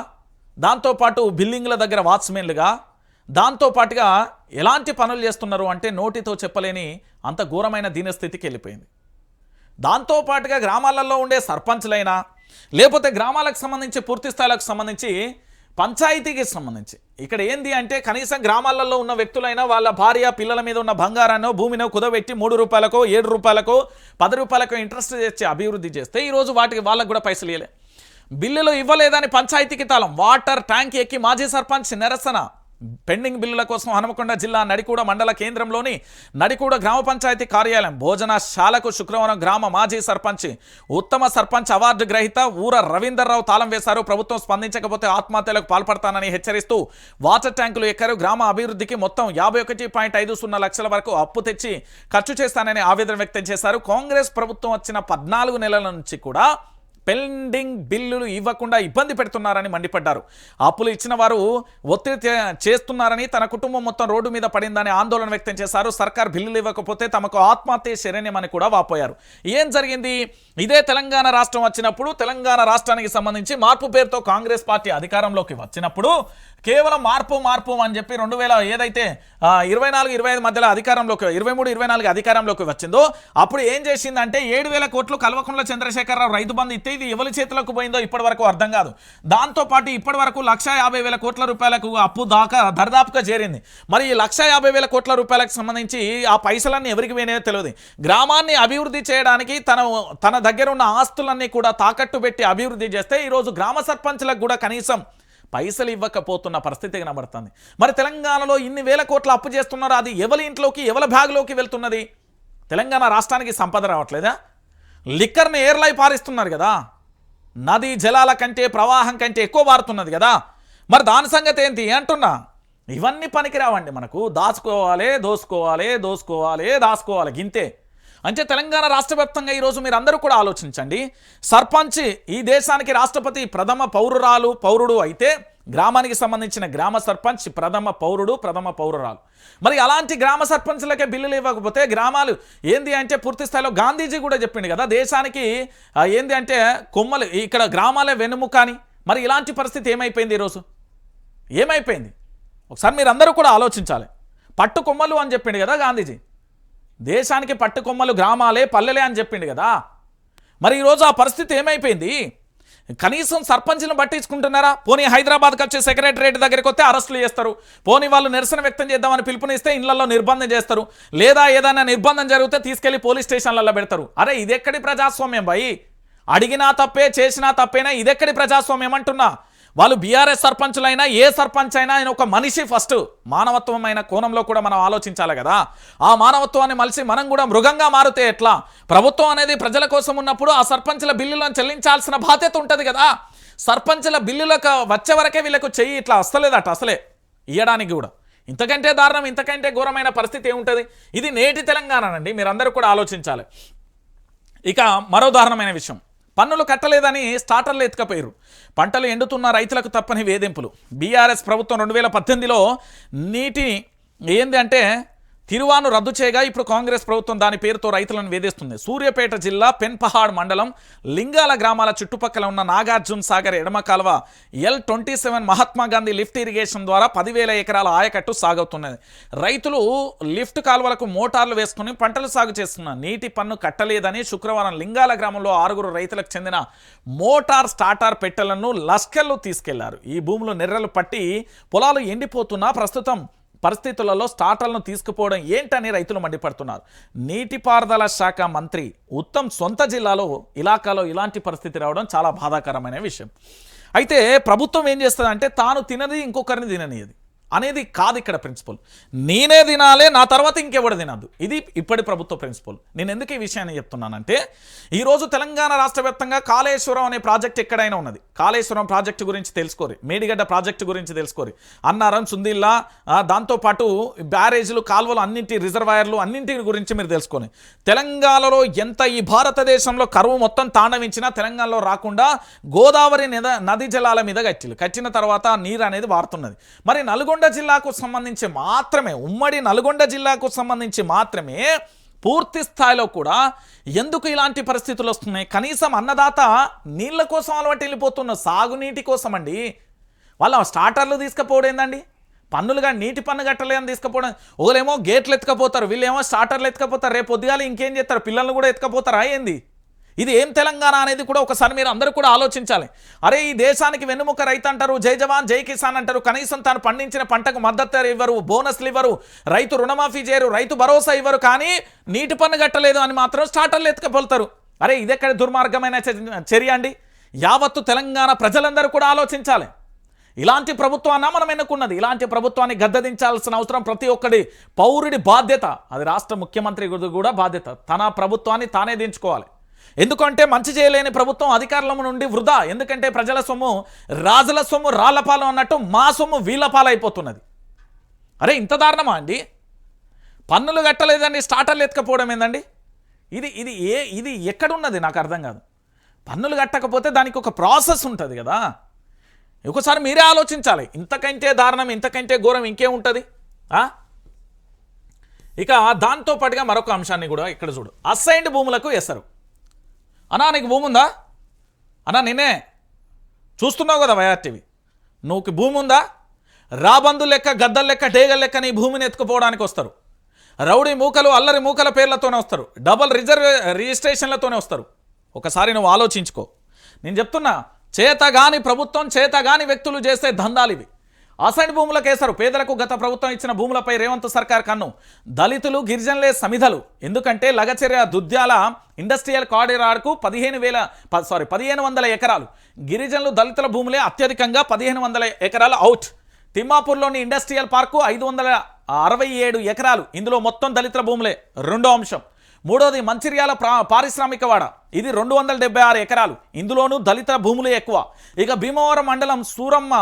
దాంతోపాటు బిల్డింగ్ల దగ్గర వాచ్మెన్లుగా, దాంతోపాటుగా ఎలాంటి పనులు చేస్తున్నారు అంటే నోటితో చెప్పలేని అంత ఘోరమైన దీనస్థితికి వెళ్ళిపోయింది. దాంతోపాటుగా గ్రామాలలో ఉండే సర్పంచ్లైనా లేకపోతే గ్రామాలకు సంబంధించి పూర్తి స్థాయిలకు సంబంధించి పంచాయతీకి సంబంధించి ఇక్కడ ఏంది అంటే కనీసం గ్రామాలలో ఉన్న వ్యక్తులైనా వాళ్ళ భార్య పిల్లల మీద ఉన్న బంగారాన్నో భూమినో కుదబెట్టి 3 రూపాయలకో 7 రూపాయలకో 10 రూపాయలకో ఇంట్రెస్ట్ తెచ్చి అభివృద్ధి చేస్తే ఈరోజు వాళ్ళకు కూడా పైసలు ఇవ్వలే. బిల్లులు ఇవ్వలేదని పంచాయతీకి తాళం. వాటర్ ట్యాంక్ ఎక్కి మాజీ సర్పంచ్ నిరసన. పెండింగ్ బిల్లుల కోసం హనుమకొండ జిల్లా నడికూడ మండల కేంద్రంలోని నడికూడ గ్రామ పంచాయతీ కార్యాలయం భోజనశాలకు శుక్రవారం గ్రామ మాజీ సర్పంచ్ ఉత్తమ సర్పంచ్ అవార్డు గ్రహీత ఊర రవీందర్రావు తాళం వేశారు. ప్రభుత్వం స్పందించకపోతే ఆత్మహత్యలకు పాల్పడతానని హెచ్చరిస్తూ వాటర్ ట్యాంకులు ఎక్కారు. గ్రామ అభివృద్ధికి మొత్తం 51.50 లక్షల వరకు అప్పు తెచ్చి ఖర్చు చేస్తానని ఆవేదన వ్యక్తం చేశారు. కాంగ్రెస్ ప్రభుత్వం వచ్చిన 14 నెలల నుంచి కూడా పెండింగ్ బిల్లులు ఇవ్వకుండా ఇబ్బంది పెడుతున్నారని మండిపడ్డారు. అప్పులు ఇచ్చిన వారు ఒత్తిడి చేస్తున్నారని, తన కుటుంబం మొత్తం రోడ్డు మీద పడిందని ఆందోళన వ్యక్తం చేశారు. సర్కార్ బిల్లులు ఇవ్వకపోతే తమకు ఆత్మహత్య శరణ్యమని కూడా వాపోయారు. ఏం జరిగింది? ఇదే తెలంగాణ రాష్ట్రం వచ్చినప్పుడు, తెలంగాణ రాష్ట్రానికి సంబంధించి మార్పు పేరుతో కాంగ్రెస్ పార్టీ అధికారంలోకి వచ్చినప్పుడు కేవలం మార్పు అని చెప్పి 2000 ఏదైతే 24-25 మధ్యలో అధికారంలోకి 23-24 అధికారంలోకి వచ్చిందో అప్పుడు ఏం చేసిందంటే 7,000 కోట్లు కల్వకుంట్ల చంద్రశేఖరరావు రైతు బంధు ఇస్తే ఇది ఎవరి చేతులకు పోయిందో ఇప్పటి వరకు అర్థం కాదు. దాంతోపాటు ఇప్పటి వరకు 1,50,000 కోట్ల రూపాయలకు అప్పు దరిదాపుగా చేరింది. మరి ఈ 1,50,000 కోట్ల రూపాయలకు సంబంధించి ఆ పైసలన్నీ ఎవరికి పోయినాయో తెలియదు. గ్రామాన్ని అభివృద్ధి చేయడానికి తన దగ్గర ఉన్న ఆస్తులన్నీ కూడా తాకట్టు పెట్టి అభివృద్ధి చేస్తే ఈరోజు గ్రామ సర్పంచ్లకు కూడా కనీసం పైసలు ఇవ్వకపోతున్న పరిస్థితి కనబడుతుంది. మరి తెలంగాణలో ఇన్ని వేల కోట్ల అప్పు చేస్తున్నారు. అది ఎవరి ఇంట్లోకి ఎవరి బ్యాగ్లోకి వెళ్తున్నది? తెలంగాణ రాష్ట్రానికి సంపద రావట్లేదా? లిక్కర్ని ఏర్లై పారిస్తున్నారు కదా, నదీ జలాల కంటే ప్రవాహం కంటే ఎక్కువ మారుతున్నది కదా. మరి దాని సంగతి ఏంటి అంటున్నా? ఇవన్నీ పనికిరావండి. మనకు దాచుకోవాలి గింతే. అంటే తెలంగాణ రాష్ట్ర వ్యాప్తంగా ఈరోజు మీరు అందరూ కూడా ఆలోచించండి. సర్పంచ్ ఈ దేశానికి రాష్ట్రపతి ప్రథమ పౌరుడు అయితే గ్రామానికి సంబంధించిన గ్రామ సర్పంచ్ ప్రథమ పౌరురాలు. మరి అలాంటి గ్రామ సర్పంచ్లకే బిల్లులు ఇవ్వకపోతే గ్రామాలు ఏంది అంటే పూర్తి స్థాయిలో గాంధీజీ కూడా చెప్పిండు కదా, దేశానికి ఏంది అంటే కొమ్మలు ఇక్కడ గ్రామాలే వెన్నుముక అని. మరి ఇలాంటి పరిస్థితి ఏమైపోయింది? ఈరోజు ఏమైపోయింది? ఒకసారి మీరు అందరూ కూడా ఆలోచించాలి. పట్టు కొమ్మలు అని చెప్పిండు కదా గాంధీజీ, దేశానికి పట్టుకొమ్మలు గ్రామాలే పల్లెలే అని చెప్పిండు కదా. మరి ఈరోజు ఆ పరిస్థితి ఏమైపోయింది? కనీసం సర్పంచ్లను పట్టించుకుంటున్నారా? పోనీ హైదరాబాద్కి వచ్చే సెక్రటరేట్ దగ్గరికి వస్తే అరెస్టులు చేస్తారు. పోనీ వాళ్ళు నిరసన వ్యక్తం చేద్దామని పిలుపునిస్తే ఇళ్లలో నిర్బంధం చేస్తారు. లేదా ఏదైనా నిర్బంధం జరిగితే తీసుకెళ్లి పోలీస్ స్టేషన్లలో పెడతారు. అరే ఇదెక్కడి ప్రజాస్వామ్యం భయ్? అడిగినా తప్పే చేసినా తప్పేనా? ఇదెక్కడి ప్రజాస్వామ్యం అంటున్నా. వాళ్ళు బీఆర్ఎస్ సర్పంచులైనా ఏ సర్పంచ్ అయినా ఆయన ఒక మనిషి. ఫస్ట్ మానవత్వమైన కోణంలో కూడా మనం ఆలోచించాలి కదా. ఆ మానవత్వాన్ని మలిసి మనం కూడా మృగంగా మారితే ఎట్లా? ప్రభుత్వం అనేది ప్రజల కోసం ఉన్నప్పుడు ఆ సర్పంచుల బిల్లులను చెల్లించాల్సిన బాధ్యత ఉంటుంది కదా. సర్పంచుల బిల్లులకు వచ్చే వరకే వీళ్ళకు చెయ్యి ఇట్లా వస్తలేదట అసలే ఇవ్వడానికి కూడా. ఇంతకంటే దారుణం, ఇంతకంటే ఘోరమైన పరిస్థితి ఏముంటుంది? ఇది నేటి తెలంగాణ అండి, మీరందరూ కూడా ఆలోచించాలి. ఇక మరో దారుణమైన విషయం, పన్నులు కట్టలేదని స్టార్టర్లు ఎత్తుకపోయారు. పంటలు ఎండుతున్న రైతులకు తప్పని వేధింపులు. బీఆర్ఎస్ ప్రభుత్వం 2018లో నీటిని ఏంది అంటే తిరువాను రద్దు చేయగా ఇప్పుడు కాంగ్రెస్ ప్రభుత్వం దాని పేరుతో రైతులను వేధిస్తుంది. సూర్యాపేట జిల్లా పెన్పహాడ్ మండలం లింగాల గ్రామాల చుట్టుపక్కల ఉన్న నాగార్జున సాగర్ ఎడమ కాలువ L27 Mahatma Gandhi lift irrigation ద్వారా 10,000 ఎకరాల ఆయకట్టు సాగుతున్నది. రైతులు లిఫ్ట్ కాలువలకు మోటార్లు వేసుకుని పంటలు సాగు చేస్తున్నారు. నీటి పన్ను కట్టలేదని శుక్రవారం లింగాల గ్రామంలో 6 రైతులకు చెందిన మోటార్ స్టార్టర్ పెట్టెలను లష్కర్లు తీసుకెళ్లారు. ఈ భూములు నెర్రలు పట్టి పొలాలు ఎండిపోతున్నా ప్రస్తుతం పరిస్థితులలో స్టార్టర్లను తీసుకుపోవడం ఏంటని రైతులు మండిపడుతున్నారు. నీటిపారుదల శాఖ మంత్రి ఉత్తమ్ సొంత జిల్లాలో ఇలాకాలో ఇలాంటి పరిస్థితి రావడం చాలా బాధాకరమైన విషయం. అయితే ప్రభుత్వం ఏం చేస్తుందంటే తాను తినది ఇంకొకరిని తిననియది అనేది కాదు ఇక్కడ ప్రిన్సిపల్. నేనే తినాలే, నా తర్వాత ఇంకెవడు తినద్దు. ఇది ఇప్పటి ప్రభుత్వ ప్రిన్సిపల్. నేను ఎందుకు ఈ విషయాన్ని చెప్తున్నానంటే ఈరోజు తెలంగాణ రాష్ట్ర వ్యాప్తంగా కాళేశ్వరం అనే ప్రాజెక్ట్ ఎక్కడైనా ఉన్నది. కాళేశ్వరం ప్రాజెక్టు గురించి తెలుసుకోరు, మేడిగడ్డ ప్రాజెక్టు గురించి తెలుసుకోరు, అన్నారం, సుందిల్లా, దాంతోపాటు బ్యారేజీలు, కాలువలు, అన్నింటి రిజర్వాయర్లు అన్నింటి గురించి మీరు తెలుసుకోండి. తెలంగాణలో ఎంత ఈ భారతదేశంలో కరువు మొత్తం తాండవించినా తెలంగాణలో రాకుండా గోదావరి నది జలాల మీద కట్టిన తర్వాత నీరు అనేది వారుతున్నది. మరి నల్గొండ జిల్లాకు సంబంధించి మాత్రమే, ఉమ్మడి నల్గొండ జిల్లాకు సంబంధించి మాత్రమే పూర్తి స్థాయిలో కూడా ఎందుకు ఇలాంటి పరిస్థితులు వస్తున్నాయి? కనీసం అన్నదాత నీళ్ళ కోసం అలవాటు వెళ్ళిపోతున్న సాగునీటి కోసం అండి. వాళ్ళ స్టార్టర్లు తీసుకుపోవడం ఏందండి? పన్నులుగా నీటి పన్ను కట్టలేదని తీసుకుపోవడం. ఒకరేమో గేట్లు ఎత్తుకపోతారు, వీళ్ళేమో స్టార్టర్లు ఎత్తుకపోతారు. రేపు పొద్దుగాల ఇంకేం చేస్తారు? పిల్లల్ని కూడా ఎత్తుకపోతారా ఏంది? ఇది ఏం తెలంగాణ అనేది కూడా ఒకసారి మీరు అందరూ కూడా ఆలోచించాలి. అరే ఈ దేశానికి వెన్నుముక రైతు అంటారు, జై జవాన్ జై కిసాన్ అంటారు, కనీసం తాను పండించిన పంటకు మద్దతు ధర ఇవ్వరు, బోనస్లు ఇవ్వరు, రైతు రుణమాఫీ చేయరు, రైతు భరోసా ఇవ్వరు, కానీ నీటి పన్ను కట్టలేదు అని మాత్రం స్టార్టర్లు ఎత్తుకపోతారు. అరే ఇదెక్కడ దుర్మార్గమైన చర్య అండి? యావత్తు తెలంగాణ ప్రజలందరూ కూడా ఆలోచించాలి. ఇలాంటి ప్రభుత్వాన్ని మనం ఎన్నుకున్నది, ఇలాంటి ప్రభుత్వాన్ని గద్దెదించాల్సిన అవసరం ప్రతి ఒక్కడి పౌరుడి బాధ్యత. అది రాష్ట్ర ముఖ్యమంత్రి కూడా బాధ్యత. తన ప్రభుత్వాన్ని తానే దించుకోవాలి. ఎందుకంటే మంచి చేయలేని ప్రభుత్వం అధికారుల నుండి వృధా. ఎందుకంటే ప్రజల సొమ్ము రాజుల సొమ్ము రాళ్లపాలు అన్నట్టు మా సొమ్ము వీళ్ళపాలైపోతున్నది. అరే ఇంత దారుణమా అండి? పన్నులు కట్టలేదండి, స్టార్టర్లు ఎత్తుకపోవడం ఏందండి? ఇది ఎక్కడున్నది నాకు అర్థం కాదు. పన్నులు కట్టకపోతే దానికి ఒక ప్రాసెస్ ఉంటుంది కదా. ఒకసారి మీరే ఆలోచించాలి. ఇంతకంటే దారుణం, ఇంతకంటే ఘోరం ఇంకేముంటుంది? ఇక దాంతో పాటుగా మరొక అంశాన్ని కూడా ఇక్కడ చూడు. అసైన్డ్ భూములకు ఎసరు. అన్నా నీకు భూమి ఉందా అన్నా? నిన్నే చూస్తున్నావు కదా వైఆర్టీవీ. నువ్వు భూమి ఉందా? రాబందు లెక్క, గద్దల లెక్క, డేగల లెక్క నీ భూమిని ఎత్తుకుపోవడానికి వస్తారు. రౌడీ మూకలు, అల్లరి మూకల పేర్లతోనే వస్తారు, డబల్ రిజిస్ట్రేషన్లతోనే వస్తారు. ఒకసారి నువ్వు ఆలోచించుకో. నేను చెప్తున్నా, చేతగాని ప్రభుత్వం, చేతగాని వ్యక్తులు చేసే దందాలు ఇవి. అసైన్డ్ భూములకు వేశారు. పేదలకు గత ప్రభుత్వం ఇచ్చిన భూములపై రేవంత్ సర్కార్ కన్ను. దళితులు, గిరిజనులే సమిధలు. ఎందుకంటే లగచెర్య దుద్యాల ఇండస్ట్రియల్ కారిడార్కు 1500 ఎకరాలు. గిరిజనులు, దళితుల భూములే అత్యధికంగా 1500 ఎకరాలు అవుట్. తిమ్మాపూర్లోని ఇండస్ట్రియల్ పార్కు 567 ఎకరాలు. ఇందులో మొత్తం దళితుల భూములే. రెండో అంశం. మూడోది మంచిర్యాల పారిశ్రామిక వాడ. ఇది 276 ఎకరాలు. ఇందులోనూ దళిత భూములు ఎక్కువ. ఇక భీమవరం మండలం సూరమ్మ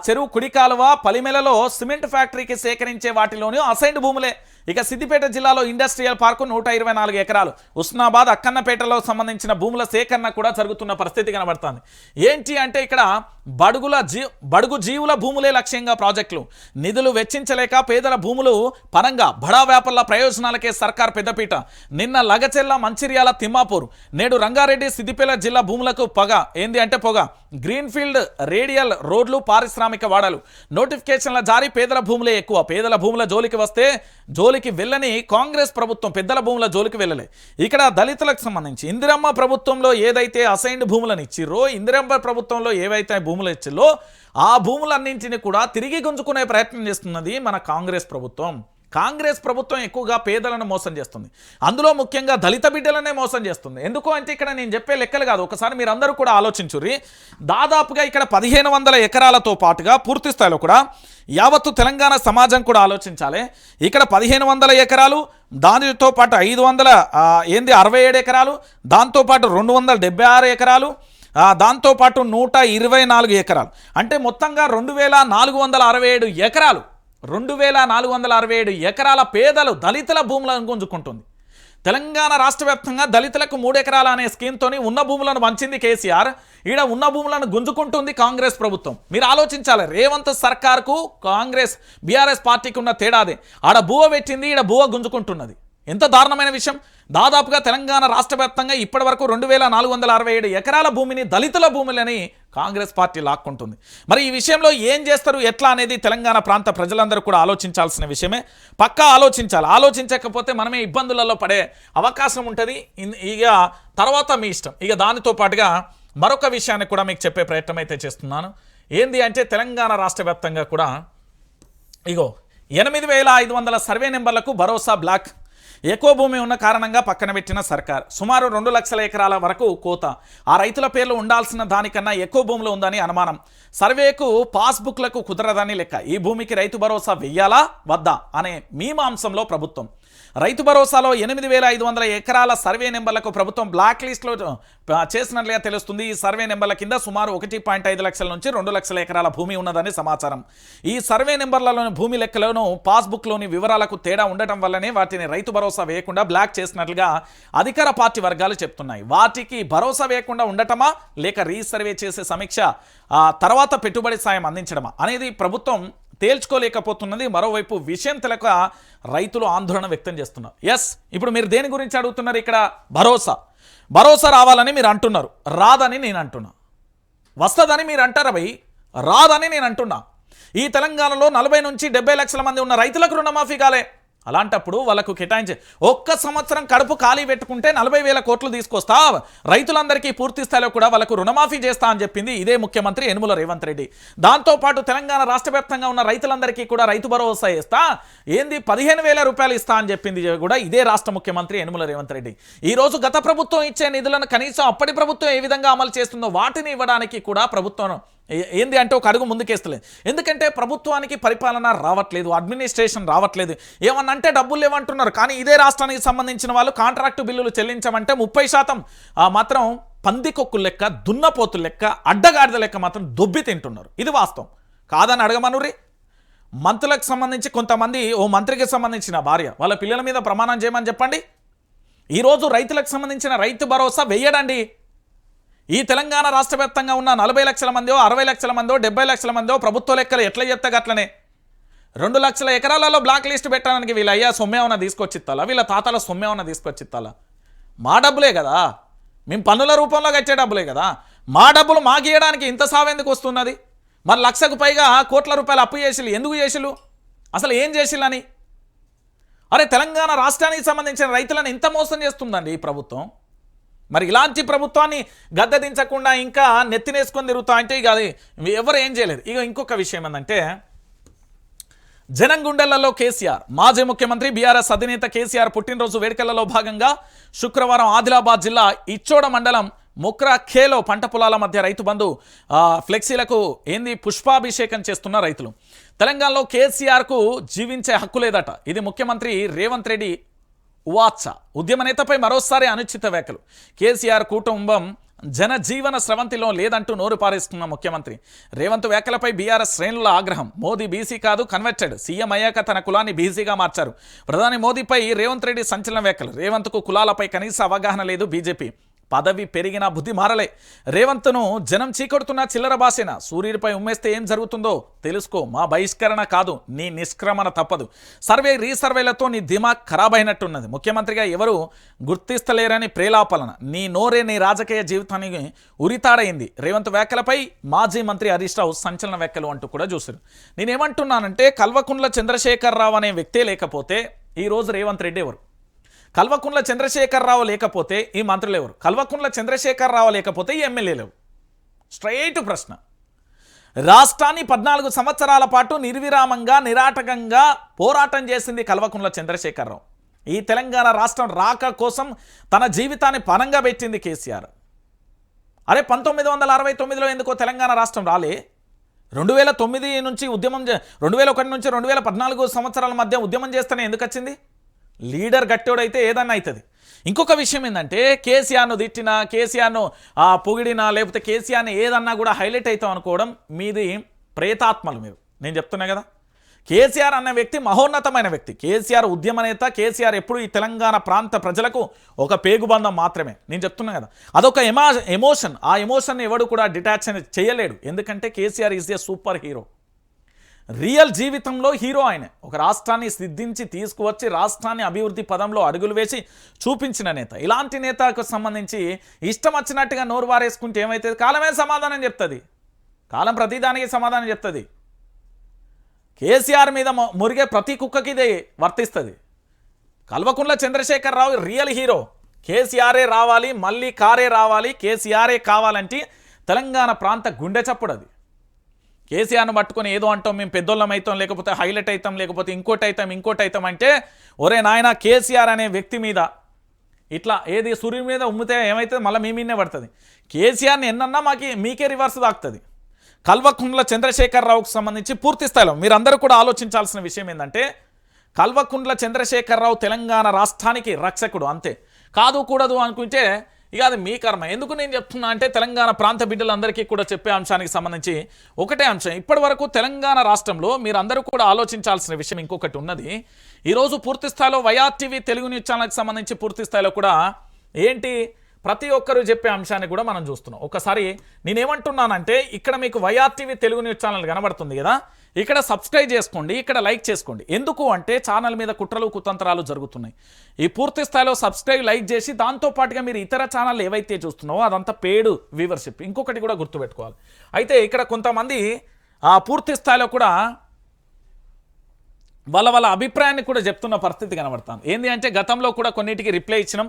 చెరువు కుడి కాలువ, పలిమెలలో సిమెంట్ ఫ్యాక్టరీకి సేకరించే వాటిలోనూ అసైన్డ్ భూములే. ఇక సిద్దిపేట జిల్లాలో ఇండస్ట్రియల్ పార్కు 124 ఎకరాలు. ఉస్నాబాద్, అక్కన్నపేటలో సంబంధించిన భూముల సేకరణ కూడా జరుగుతున్న పరిస్థితి కనబడుతుంది. ఏంటి అంటే ఇక్కడ బడుగు జీవుల భూములే లక్ష్యంగా ప్రాజెక్టులు. నిధులు వెచ్చించలేక పేదల భూములు పరంగా బడా వ్యాపారుల ప్రయోజనాలకే సర్కార్ పెద్దపీట. నిన్న లగచెల్ల, మంచిర్యాల, తిమ్మాపూర్, నేడు రంగారెడ్డి, సిద్దిపేట జిల్లా భూములకు పొగ. గ్రీన్ఫీల్డ్, రేడియల్ రోడ్లు, పారిశ్రామిక వాడలు. నోటిఫికేషన్ల జారీ. పేదల భూములే ఎక్కువ. పేదల భూముల జోలికి వెళ్ళని కాంగ్రెస్ ప్రభుత్వం పెద్దల భూముల జోలికి వెళ్ళలే. ఇక్కడ దళితులకు సంబంధించి ఇందిరమ్మ ప్రభుత్వంలో ఏదైతే అసైన్డ్ భూములను ఇచ్చిరో, ఇందిరమ్మ ప్రభుత్వంలో ఏవైతే భూములు ఇచ్చిరో ఆ భూములన్నింటినీ కూడా తిరిగి గుంజుకునే ప్రయత్నం చేస్తున్నది మన కాంగ్రెస్ ప్రభుత్వం. కాంగ్రెస్ ప్రభుత్వం ఎక్కువగా పేదలను మోసం చేస్తుంది. అందులో ముఖ్యంగా దళిత బిడ్డలనే మోసం చేస్తుంది. ఎందుకు అంటే ఇక్కడ నేను చెప్పే లెక్కలు కాదు, ఒకసారి మీరు అందరూ కూడా ఆలోచించుర్రి. దాదాపుగా ఇక్కడ 1500 ఎకరాలతో పాటుగా పూర్తి స్థాయిలో కూడా యావత్తు తెలంగాణ సమాజం కూడా ఆలోచించాలి. ఇక్కడ 1500 ఎకరాలు, దానితో పాటు 67 ఎకరాలు, దాంతోపాటు 276 ఎకరాలు, దాంతోపాటు 124 ఎకరాలు. అంటే మొత్తంగా 2467 ఎకరాలు. 2467 ఎకరాల పేదలు, దళితుల భూములను గుంజుకుంటుంది. తెలంగాణ రాష్ట్ర వ్యాప్తంగా దళితులకు 3 ఎకరాల అనే స్కీమ్తోని ఉన్న భూములను పంచింది కేసీఆర్. ఈడ ఉన్న భూములను గుంజుకుంటుంది కాంగ్రెస్ ప్రభుత్వం. మీరు ఆలోచించాలి, రేవంత్ సర్కార్కు కాంగ్రెస్ బీఆర్ఎస్ పార్టీకి ఉన్న తేడాదే. ఆడ బువ్వ పెట్టింది, ఈడ బువ్వ గుంజుకుంటున్నది. ఎంత దారుణమైన విషయం. దాదాపుగా తెలంగాణ రాష్ట్ర వ్యాప్తంగా ఇప్పటి వరకు 2467 ఎకరాల భూమిని, దళితుల భూములని కాంగ్రెస్ పార్టీ లాక్కుంటుంది. మరి ఈ విషయంలో ఏం చేస్తారు, ఎట్లా అనేది తెలంగాణ ప్రాంత ప్రజలందరూ కూడా ఆలోచించాల్సిన విషయమే. పక్కా ఆలోచించాలి. ఆలోచించకపోతే మనమే ఇబ్బందులలో పడే అవకాశం ఉంటుంది. ఇక తర్వాత మీ ఇష్టం. ఇక దానితో పాటుగా మరొక విషయాన్ని కూడా మీకు చెప్పే ప్రయత్నం అయితే చేస్తున్నాను. ఏంది అంటే తెలంగాణ రాష్ట్ర వ్యాప్తంగా కూడా 8500 సర్వే నెంబర్లకు భరోసా బ్లాక్. ఎక్కువ భూమి ఉన్న కారణంగా పక్కన పెట్టిన సర్కార్. సుమారు 2 లక్షల ఎకరాల వరకు కోత. ఆ రైతుల పేర్లు ఉండాల్సిన దానికన్నా ఎక్కువ భూములు ఉందని అనుమానం. సర్వేకు పాస్బుక్లకు కుదరదని లెక్క. ఈ భూమికి రైతు భరోసా వెయ్యాలా వద్దా అనే మీమాంసంలో ప్రభుత్వం. రైతు భరోసాలో 8500 ఎకరాల సర్వే నెంబర్లకు ప్రభుత్వం బ్లాక్ లిస్ట్లో చేసినట్లుగా తెలుస్తుంది. ఈ సర్వే నెంబర్ల కింద సుమారు 1.5 లక్షల నుంచి 2 లక్షల ఎకరాల భూమి ఉన్నదని సమాచారం. ఈ సర్వే నెంబర్లలోని భూమి లెక్కలను పాస్బుక్లోని వివరాలకు తేడా ఉండటం వల్లనే వాటిని రైతు భరోసా వేయకుండా బ్లాక్ చేసినట్లుగా అధికార పార్టీ వర్గాలు చెప్తున్నాయి. వాటికి భరోసా వేయకుండా ఉండటమా లేక రీసర్వే చేసే సమీక్ష తర్వాత పెట్టుబడి సాయం అందించడమా అనేది ప్రభుత్వం తేల్చుకోలేకపోతున్నది. మరోవైపు విషయం తెలియక రైతులు ఆందోళన వ్యక్తం చేస్తున్నారు. ఇప్పుడు మీరు దేని గురించి అడుగుతున్నారు? ఇక్కడ భరోసా రావాలని మీరు అంటున్నారు, రాదని నేను అంటున్నా. వస్తుందని మీరు అంటారా భయ్, రాదని నేను అంటున్నా. ఈ తెలంగాణలో 40 నుంచి 70 లక్షల మంది ఉన్న రైతులకు రుణమాఫీ కాలే. అలాంటప్పుడు వాళ్ళకు కేటాయించే ఒక్క సంవత్సరం కడుపు ఖాళీ పెట్టుకుంటే 40,000 కోట్లు తీసుకొస్తా, రైతులందరికీ పూర్తి స్థాయిలో కూడా వాళ్ళకు రుణమాఫీ చేస్తా అని చెప్పింది ఇదే ముఖ్యమంత్రి యనుమల రేవంత్ రెడ్డి. దాంతోపాటు తెలంగాణ రాష్ట్ర వ్యాప్తంగా ఉన్న రైతులందరికీ కూడా రైతు భరోసా ఇస్తా, ఏంది 15,000 రూపాయలు ఇస్తా అని చెప్పింది కూడా ఇదే రాష్ట్ర ముఖ్యమంత్రి యనుమల రేవంత్ రెడ్డి. ఈరోజు గత ప్రభుత్వం ఇచ్చే నిధులను కనీసం అప్పటి ప్రభుత్వం ఏ విధంగా అమలు చేస్తుందో వాటిని ఇవ్వడానికి కూడా ప్రభుత్వం ఏంది అంటే ఒక అడుగు ముందుకేస్తలేదు. ఎందుకంటే ప్రభుత్వానికి పరిపాలన రావట్లేదు, అడ్మినిస్ట్రేషన్ రావట్లేదు. ఏమన్నా అంటే డబ్బులు లేవంటున్నారు. కానీ ఇదే రాష్ట్రానికి సంబంధించిన వాళ్ళు కాంట్రాక్టు బిల్లులు చెల్లించమంటే 30% మాత్రం పందికొక్కు లెక్క, దున్నపోతు లెక్క, అడ్డగాడిద లెక్క మాత్రం దొబ్బి తింటున్నారు. ఇది వాస్తవం కాదని అడగమనురి. మంత్రులకు సంబంధించి కొంతమంది, ఓ మంత్రికి సంబంధించిన భార్య వాళ్ళ పిల్లల మీద ప్రమాణం చేయమని చెప్పండి. ఈరోజు రైతులకు సంబంధించిన రైతు భరోసా వెయ్యడండి. ఈ తెలంగాణ రాష్ట్ర వ్యాప్తంగా ఉన్న 40 లక్షల మందో, 60 లక్షల మందో, 70 లక్షల మందో ప్రభుత్వ లెక్కలు ఎట్లా చెప్తే అట్లనే 2 లక్షల ఎకరాలలో బ్లాక్ లిస్ట్ పెట్టడానికి వీళ్ళ అయ్యా సొమ్మేమన్నా తీసుకొచ్చిత్తాలా, వీళ్ళ తాతల సొమ్మేమన్నా తీసుకొచ్చిత్తాలా? మా డబ్బులే కదా, మేము పన్నుల రూపంలో కట్టే డబ్బులే కదా. మా డబ్బులు మాకు ఇవ్వడానికి ఇంత సావెందుకు వస్తున్నది? మరి 1,00,000కు పైగా కోట్ల రూపాయలు అప్పు చేసిలు, ఎందుకు చేసిలు? అసలు ఏం చేసిల్లని? అరే తెలంగాణ రాష్ట్రానికి సంబంధించిన రైతులను ఇంత మోసం చేస్తుందండి ఈ ప్రభుత్వం. మరి ఇలాంటి ప్రభుత్వాన్ని గద్దెదించకుండా ఇంకా నెత్తినేసుకొని తిరుగుతా అంటే ఇక అది ఎవరు ఏం చేయలేదు. ఇక ఇంకొక విషయం ఏంటంటే, జనం గుండెలలో కేసీఆర్. మాజీ ముఖ్యమంత్రి బీఆర్ఎస్ అధినేత కేసీఆర్ పుట్టినరోజు వేడుకలలో భాగంగా శుక్రవారం ఆదిలాబాద్ జిల్లా ఇచ్చోడ మండలం ముక్రా ఖేలో పంట పొలాల మధ్య రైతు బంధు ఫ్లెక్సీలకు పుష్పాభిషేకం చేస్తున్న రైతులు. తెలంగాణలో కేసీఆర్కు జీవించే హక్కు లేదట. ఇది ముఖ్యమంత్రి రేవంత్ రెడ్డి ఉవాచ. ఉద్యమ నేతపై మరోసారి అనుచిత వ్యాఖ్యలు. కేసీఆర్ కుటుంబం జనజీవన స్రవంతిలో లేదంటూ నోరు పారేస్తున్న ముఖ్యమంత్రి రేవంత్ వ్యాఖ్యలపై బీఆర్ఎస్ శ్రేణుల ఆగ్రహం. మోదీ బీసీ కాదు, కన్వర్టెడ్. సీఎం అయ్యాక తన కులాన్ని బీసీగా మార్చారు. ప్రధాని మోదీపై రేవంత్ రెడ్డి సంచలన వ్యాఖ్యలు. రేవంత్కు కులాలపై కనీస అవగాహన లేదు. బీజేపీ పదవి పెరిగినా బుద్ధి మారలే. రేవంత్ను జనం చీకొడుతున్న చిల్లర భాషేన. సూర్యుడిపై ఉమ్మేస్తే ఏం జరుగుతుందో తెలుసుకో. మా బహిష్కరణ కాదు, నీ నిష్క్రమణ తప్పదు. సర్వే రీసర్వేలతో నీ దిమాగ్ ఖరాబ్ అయినట్టున్నది. ముఖ్యమంత్రిగా ఎవరు గుర్తిస్తలేరని ప్రేలాపలన. నీ నోరే నీ రాజకీయ జీవితానికి ఉరితాడైంది. రేవంత్ వ్యాఖ్యలపై మాజీ మంత్రి హరీష్ రావు సంచలన వ్యాఖ్యలు అంటూ కూడా చూశారు. నేనేమంటున్నానంటే, కల్వకుంట్ల చంద్రశేఖరరావు అనే వ్యక్తే లేకపోతే ఈరోజు రేవంత్ రెడ్డి ఎవరు? కల్వకుంట్ల చంద్రశేఖరరావు లేకపోతే ఈ మంత్రులు ఎవరు? కల్వకుంట్ల చంద్రశేఖరరావు లేకపోతే ఈ ఎమ్మెల్యేలు. స్ట్రైట్ ప్రశ్న. రాష్ట్రాన్ని 14 సంవత్సరాల పాటు నిర్విరామంగా నిరాటకంగా పోరాటం చేసింది కల్వకుంట్ల చంద్రశేఖరరావు. ఈ తెలంగాణ రాష్ట్రం రాక కోసం తన జీవితాన్ని పణంగా పెట్టింది కేసీఆర్. అరే 1969లో ఎందుకో తెలంగాణ రాష్ట్రం రాలే? 2009 నుంచి ఉద్యమం 2001 నుంచి 2014 సంవత్సరాల మధ్య ఉద్యమం చేస్తేనే ఎందుకు వచ్చింది? లీడర్ గట్టోడైతే ఏదన్నా అవుతుంది. ఇంకొక విషయం ఏంటంటే, కేసీఆర్ను తిట్టినా, కేసీఆర్ను పొగిడినా, లేకపోతే కేసీఆర్ని ఏదన్నా కూడా హైలైట్ అవుతాం అనుకోవడం మీది ప్రేతాత్మలు మీరు. నేను చెప్తున్నా కదా, కేసీఆర్ అన్న వ్యక్తి మహోన్నతమైన వ్యక్తి. కేసీఆర్ ఉద్యమ నేత. కేసీఆర్ ఎప్పుడు ఈ తెలంగాణ ప్రాంత ప్రజలకు ఒక పేగుబంధం మాత్రమే. నేను చెప్తున్నా కదా, అదొక ఎమోషన్. ఆ ఎమోషన్ ఎవడు కూడా డిటాచ్ చేయలేడు. ఎందుకంటే KCR is a super hero. Real జీవితంలో హీరో ఆయన. ఒక రాష్ట్రాన్ని సిద్ధించి తీసుకువచ్చి రాష్ట్రాన్ని అభివృద్ధి పదంలో అడుగులు వేసి చూపించిన నేత. ఇలాంటి నేతకు సంబంధించి ఇష్టం వచ్చినట్టుగా నోరు వారేసుకుంటే ఏమవుతుంది? కాలమే సమాధానం చెప్తుంది. కాలం ప్రతిదానికి సమాధానం చెప్తుంది. కేసీఆర్ మీద మురిగే ప్రతి కుక్కకి ఇదే వర్తిస్తుంది. Kalvakuntla Chandrasekhar Rao real hero. కేసీఆరే రావాలి, మళ్ళీ కారే రావాలి, కేసీఆరే కావాలంటే తెలంగాణ ప్రాంత గుండె చప్పుడు అది. కేసీఆర్ను పట్టుకొని ఏదో అంటాం, మేము పెద్దోళ్ళం అవుతాం, లేకపోతే హైలైట్ అవుతాం, లేకపోతే ఇంకోటి అవుతాం అంటే, ఒరే నాయన కేసీఆర్ అనే వ్యక్తి మీద ఇట్లా ఏది సూర్యుడి మీద ఉమ్మితే ఏమవుతుంది? మళ్ళీ మీ మీదనే పడుతుంది. కేసీఆర్ని ఎన్నన్నా మీకే రివర్స్ తాకుతుంది. కల్వకుంట్ల చంద్రశేఖరరావుకు సంబంధించి పూర్తి స్థాయిలో మీరందరూ కూడా ఆలోచించాల్సిన విషయం ఏంటంటే, కల్వకుంట్ల చంద్రశేఖరరావు తెలంగాణ రాష్ట్రానికి రక్షకుడు. అంతే. కాదు కూడదు అనుకుంటే ఇక అది మీ కర్మ. ఎందుకు నేను చెప్తున్నా అంటే, తెలంగాణ ప్రాంత బిడ్డలందరికీ కూడా చెప్పే అంశానికి సంబంధించి ఒకటే అంశం. ఇప్పటి వరకు తెలంగాణ రాష్ట్రంలో మీరందరూ కూడా ఆలోచించాల్సిన విషయం ఇంకొకటి ఉన్నది. ఈరోజు పూర్తి స్థాయిలో వైఆర్టీవీ తెలుగు న్యూస్ ఛానల్కి సంబంధించి పూర్తి స్థాయిలో కూడా ప్రతి ఒక్కరూ చెప్పే అంశాన్ని కూడా మనం చూస్తున్నాం. ఒకసారి నేనేమంటున్నానంటే, ఇక్కడ మీకు వైఆర్టీవీ తెలుగు న్యూస్ ఛానల్ కనబడుతుంది కదా, ఇక్కడ సబ్స్క్రైబ్ చేసుకోండి, ఇక్కడ లైక్ చేసుకోండి. ఎందుకు అంటే ఛానల్ మీద కుట్రలు కుతంత్రాలు జరుగుతున్నాయి. ఈ పూర్తి స్థాయిలో సబ్స్క్రైబ్ లైక్ చేసి దాంతోపాటుగా మీరు ఇతర ఛానల్ ఏవైతే చూస్తున్నావో అదంతా పేడ్ వ్యూవర్షిప్. ఇంకొకటి కూడా గుర్తుపెట్టుకోవాలి. అయితే ఇక్కడ కొంతమంది పూర్తి స్థాయిలో కూడా వాళ్ళ అభిప్రాయాన్ని కూడా చెప్తున్న పరిస్థితి కనబడతాను. ఏంది అంటే గతంలో కూడా కొన్నిటికి రిప్లై ఇచ్చినాం,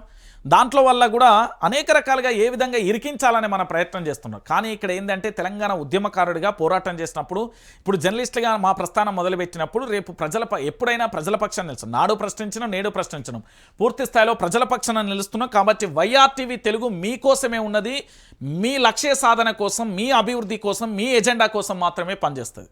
దాంట్లో వల్ల కూడా అనేక రకాలుగా ఏ విధంగా ఇరికించాలని మన ప్రయత్నం చేస్తున్నారు. కానీ ఇక్కడ ఏంటంటే తెలంగాణ ఉద్యమకారుడిగా పోరాటం చేసినప్పుడు, ఇప్పుడు జర్నలిస్టుగా మా ప్రస్థానం మొదలుపెట్టినప్పుడు రేపు ఎప్పుడైనా ప్రజల పక్షాన్ని నిలుస్తాం. నాడు ప్రశ్నించడం, నేడు ప్రశ్నించడం, పూర్తి స్థాయిలో ప్రజల పక్షాన నిలుస్తున్నాం. కాబట్టి వైఆర్టీవీ తెలుగు మీకోసమే ఉన్నది, మీ లక్ష్య సాధన కోసం, మీ అభివృద్ధి కోసం, మీ ఎజెండా కోసం మాత్రమే పనిచేస్తుంది.